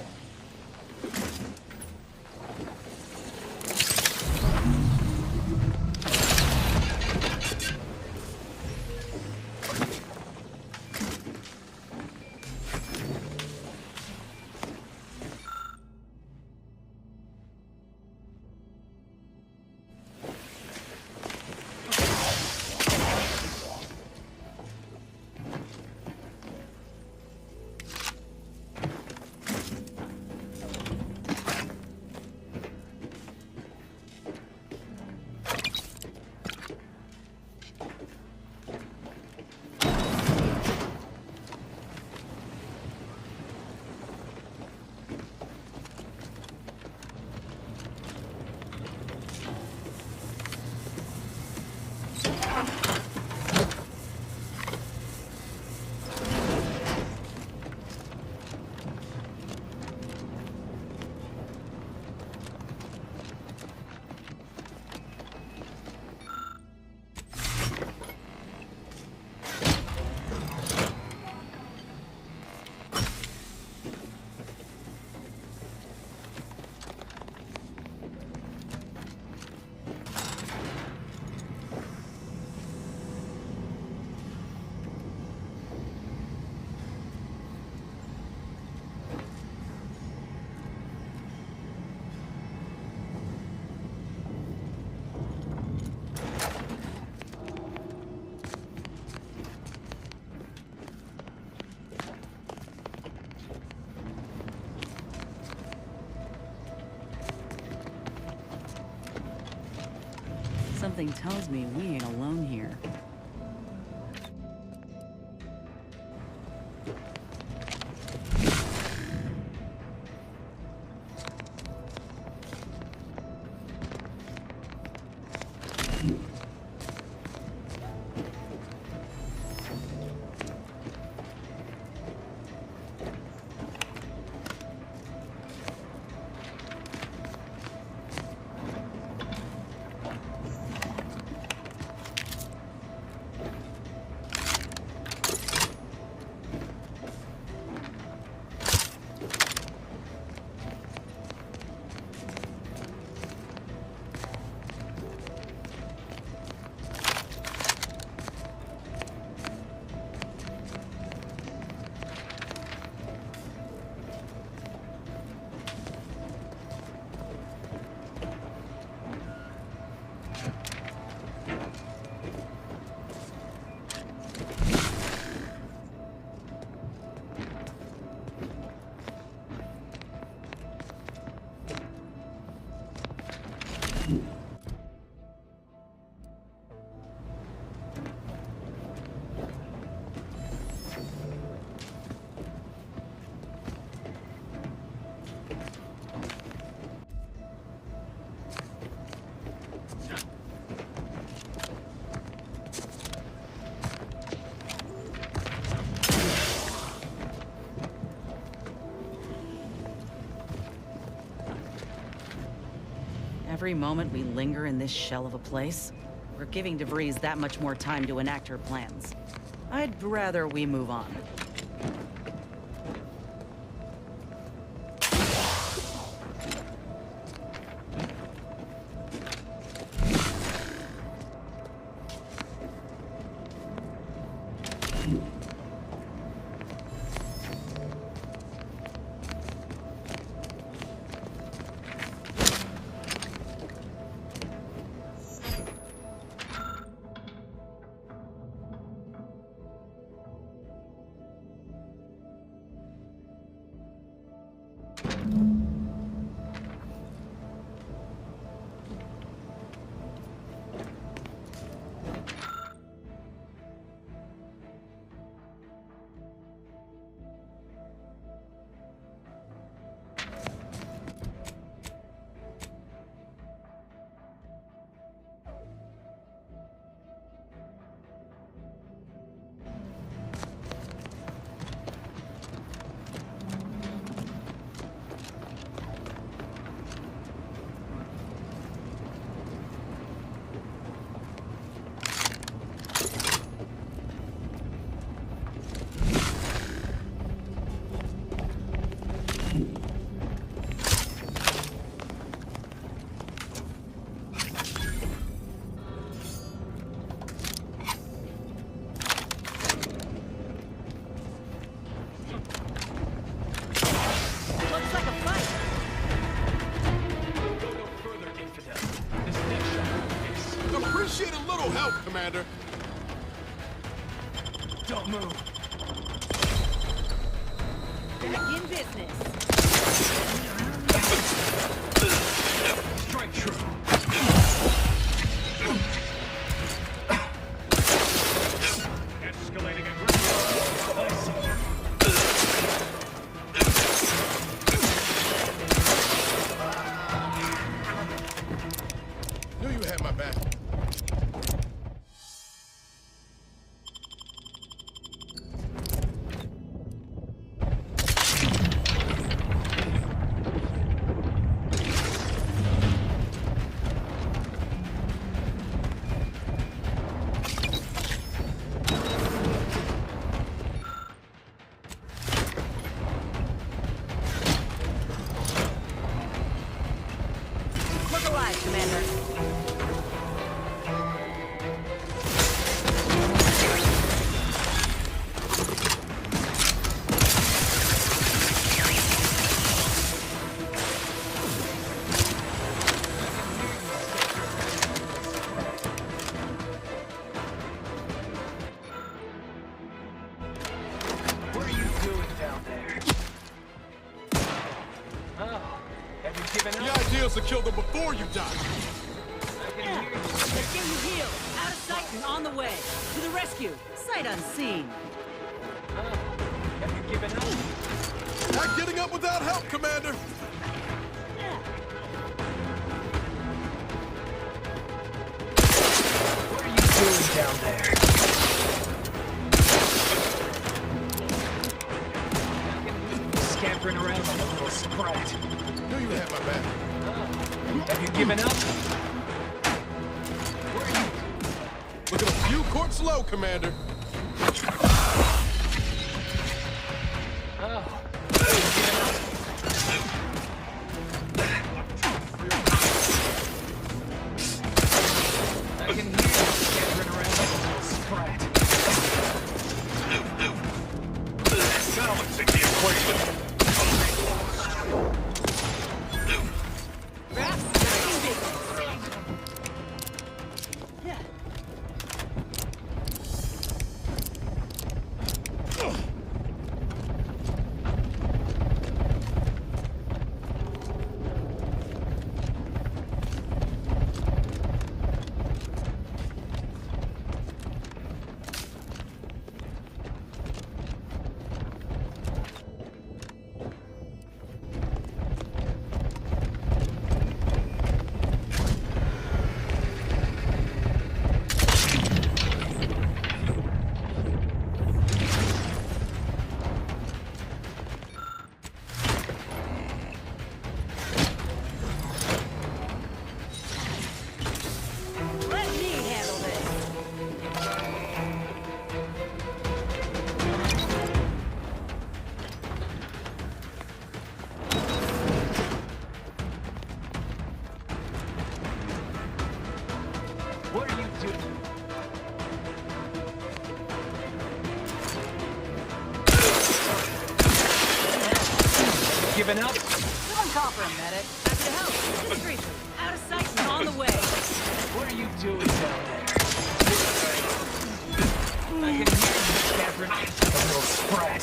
Something tells me we ain't alone here. Every moment we linger in this shell of a place, we're giving DeVries that much more time to enact her plans. I'd rather we move on. Commander. Don't move. Back in business. Strike true. Escalating aggression. Knew you had my back. To kill them before you die. Yeah, they're getting healed, out of sight and on the way. To the rescue, sight unseen. Have you given up? Not getting up without help, Commander. What are you doing down there? Scampering around like a little sprat. Knew you had my back. Have you given up? Looking a few quarts low, Commander. I can hear you scampering around like a little sprat. Balancing the equation. What are you doing? Giving up? Someone call for a medic. Happy to help. Discreetly. Out of sight and on the way. What are you doing down there? I can hear you, Catherine. A little sprat.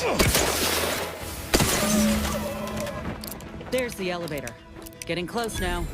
There's the elevator. Getting close now.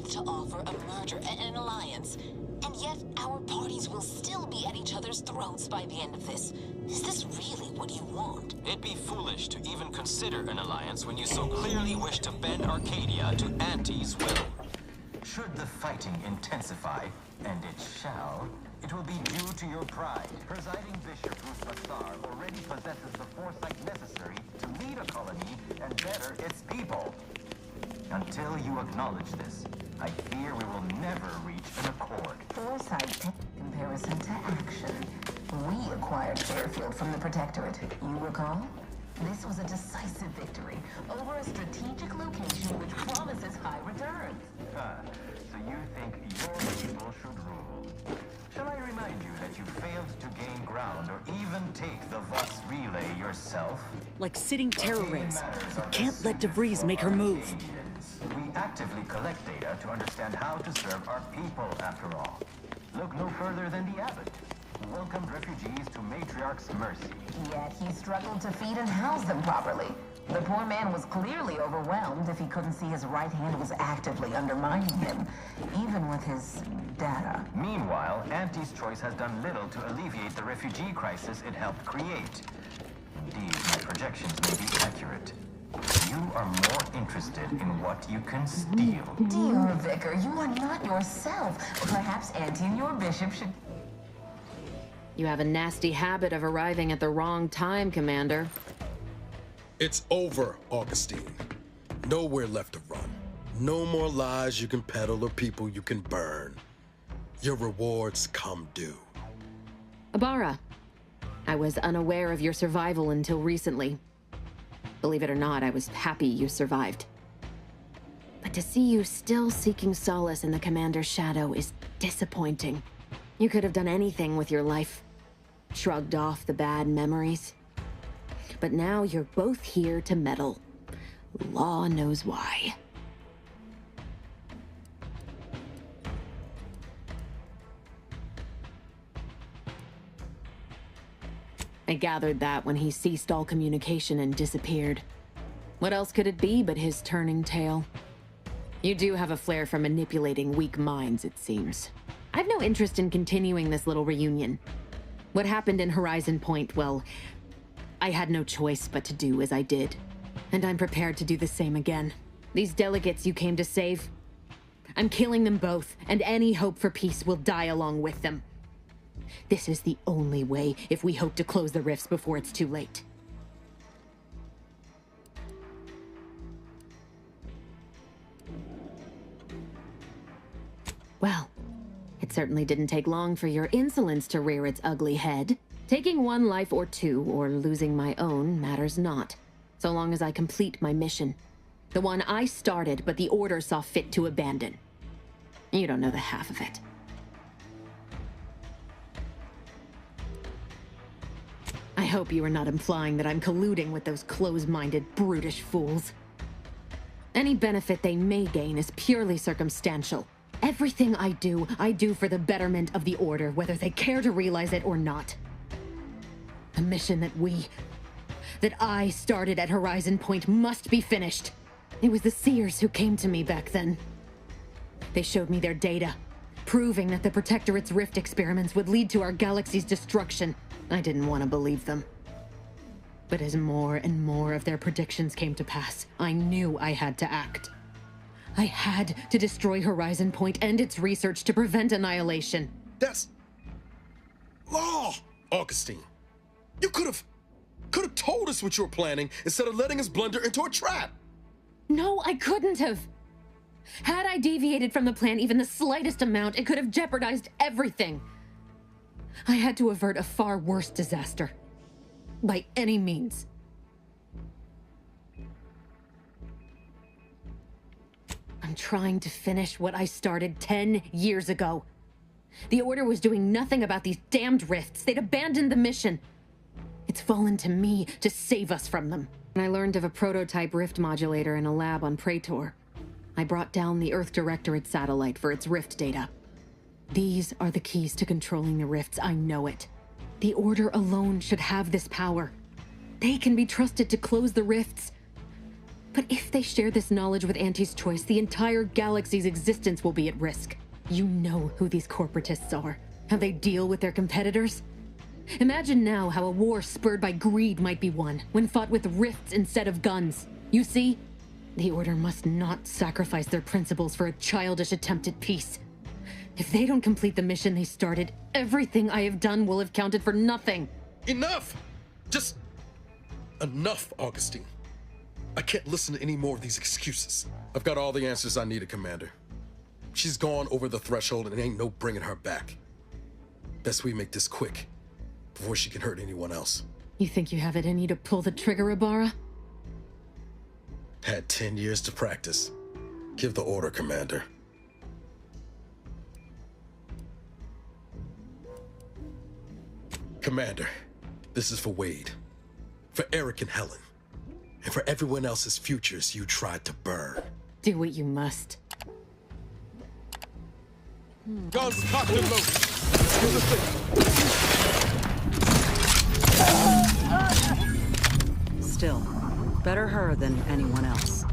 To offer a merger and an alliance, and yet our parties will still be at each other's throats by the end of this. Is this really what you want? It'd be foolish to even consider an alliance when you so clearly wish to bend Arcadia to Auntie's will. Should the fighting intensify, and it shall, it will be due to your pride. Presiding Bishop Rusbassar already possesses the foresight necessary to lead a colony and better its people. Until you acknowledge this, I fear we will never reach an accord. Foresight in comparison to action. We acquired Fairfield from the Protectorate. You recall? This was a decisive victory over a strategic location which promises high returns. So you think your people should rule? Shall I remind you that you failed to gain ground or even take the Voss relay yourself? Like sitting terror rays. You can't let DeVries make her move. We actively collect data to understand how to serve our people, after all. Look no further than the abbot, who welcomed refugees to Matriarch's mercy. Yet he struggled to feed and house them properly. The poor man was clearly overwhelmed if he couldn't see his right hand was actively undermining him, even with his data. Meanwhile, Auntie's choice has done little to alleviate the refugee crisis it helped create. Indeed, my projections may be accurate. You are more interested in what you can steal. Dear Vicar, you are not yourself. Perhaps Auntie and your bishop should... You have a nasty habit of arriving at the wrong time, Commander. It's over, Augustine. Nowhere left to run. No more lies you can peddle or people you can burn. Your rewards come due. Ibarra, I was unaware of your survival until recently. Believe it or not, I was happy you survived. But to see you still seeking solace in the Commander's shadow is disappointing. You could have done anything with your life. Shrugged off the bad memories. But now you're both here to meddle. Law knows why. I gathered that when he ceased all communication and disappeared. What else could it be but his turning tail? You do have a flair for manipulating weak minds, it seems. I've no interest in continuing this little reunion. What happened in Horizon Point, well, I had no choice but to do as I did. And I'm prepared to do the same again. These delegates you came to save, I'm killing them both, and any hope for peace will die along with them. This is the only way if we hope to close the rifts before it's too late. Well, It certainly didn't take long for your insolence to rear its ugly head. Taking one life or two, or losing my own, matters not, so long as I complete my mission. The one I started, but the Order saw fit to abandon. You don't know the half of it. I hope you are not implying that I'm colluding with those close-minded, brutish fools. Any benefit they may gain is purely circumstantial. Everything I do for the betterment of the Order, whether they care to realize it or not. The mission that I started at Horizon Point must be finished. It was the Seers who came to me back then. They showed me their data, proving that the Protectorate's rift experiments would lead to our galaxy's destruction. I didn't want to believe them. But as more and more of their predictions came to pass, I knew I had to act. I had to destroy Horizon Point and its research to prevent annihilation. That's law, Augustine. You could have told us what you were planning instead of letting us blunder into a trap. No, I couldn't have. Had I deviated from the plan even the slightest amount, it could have jeopardized everything. I had to avert a far worse disaster. By any means. I'm trying to finish what I started 10 years ago. The Order was doing nothing about these damned rifts. They'd abandoned the mission. It's fallen to me to save us from them. I learned of a prototype rift modulator in a lab on Praetor. I brought down the Earth Directorate satellite for its rift data. These are the keys to controlling the rifts, I know it. The Order alone should have this power. They can be trusted to close the rifts. But if they share this knowledge with Auntie's Choice, the entire galaxy's existence will be at risk. You know who these corporatists are, how they deal with their competitors. Imagine now how a war spurred by greed might be won, when fought with rifts instead of guns. You see? The Order must not sacrifice their principles for a childish attempt at peace. If they don't complete the mission they started, everything I have done will have counted for nothing. Enough! Just enough, Augustine. I can't listen to any more of these excuses. I've got all the answers I needed, Commander. She's gone over the threshold and ain't no bringing her back. Best we make this quick, before she can hurt anyone else. You think you have it in you to pull the trigger, Ibarra? Had 10 years to practice. Give the order, Commander. Commander, this is for Wade, for Eric and Helen, and for everyone else's futures you tried to burn. Do what you must. Guns cocked and loaded. Do the thing. Still, better her than anyone else.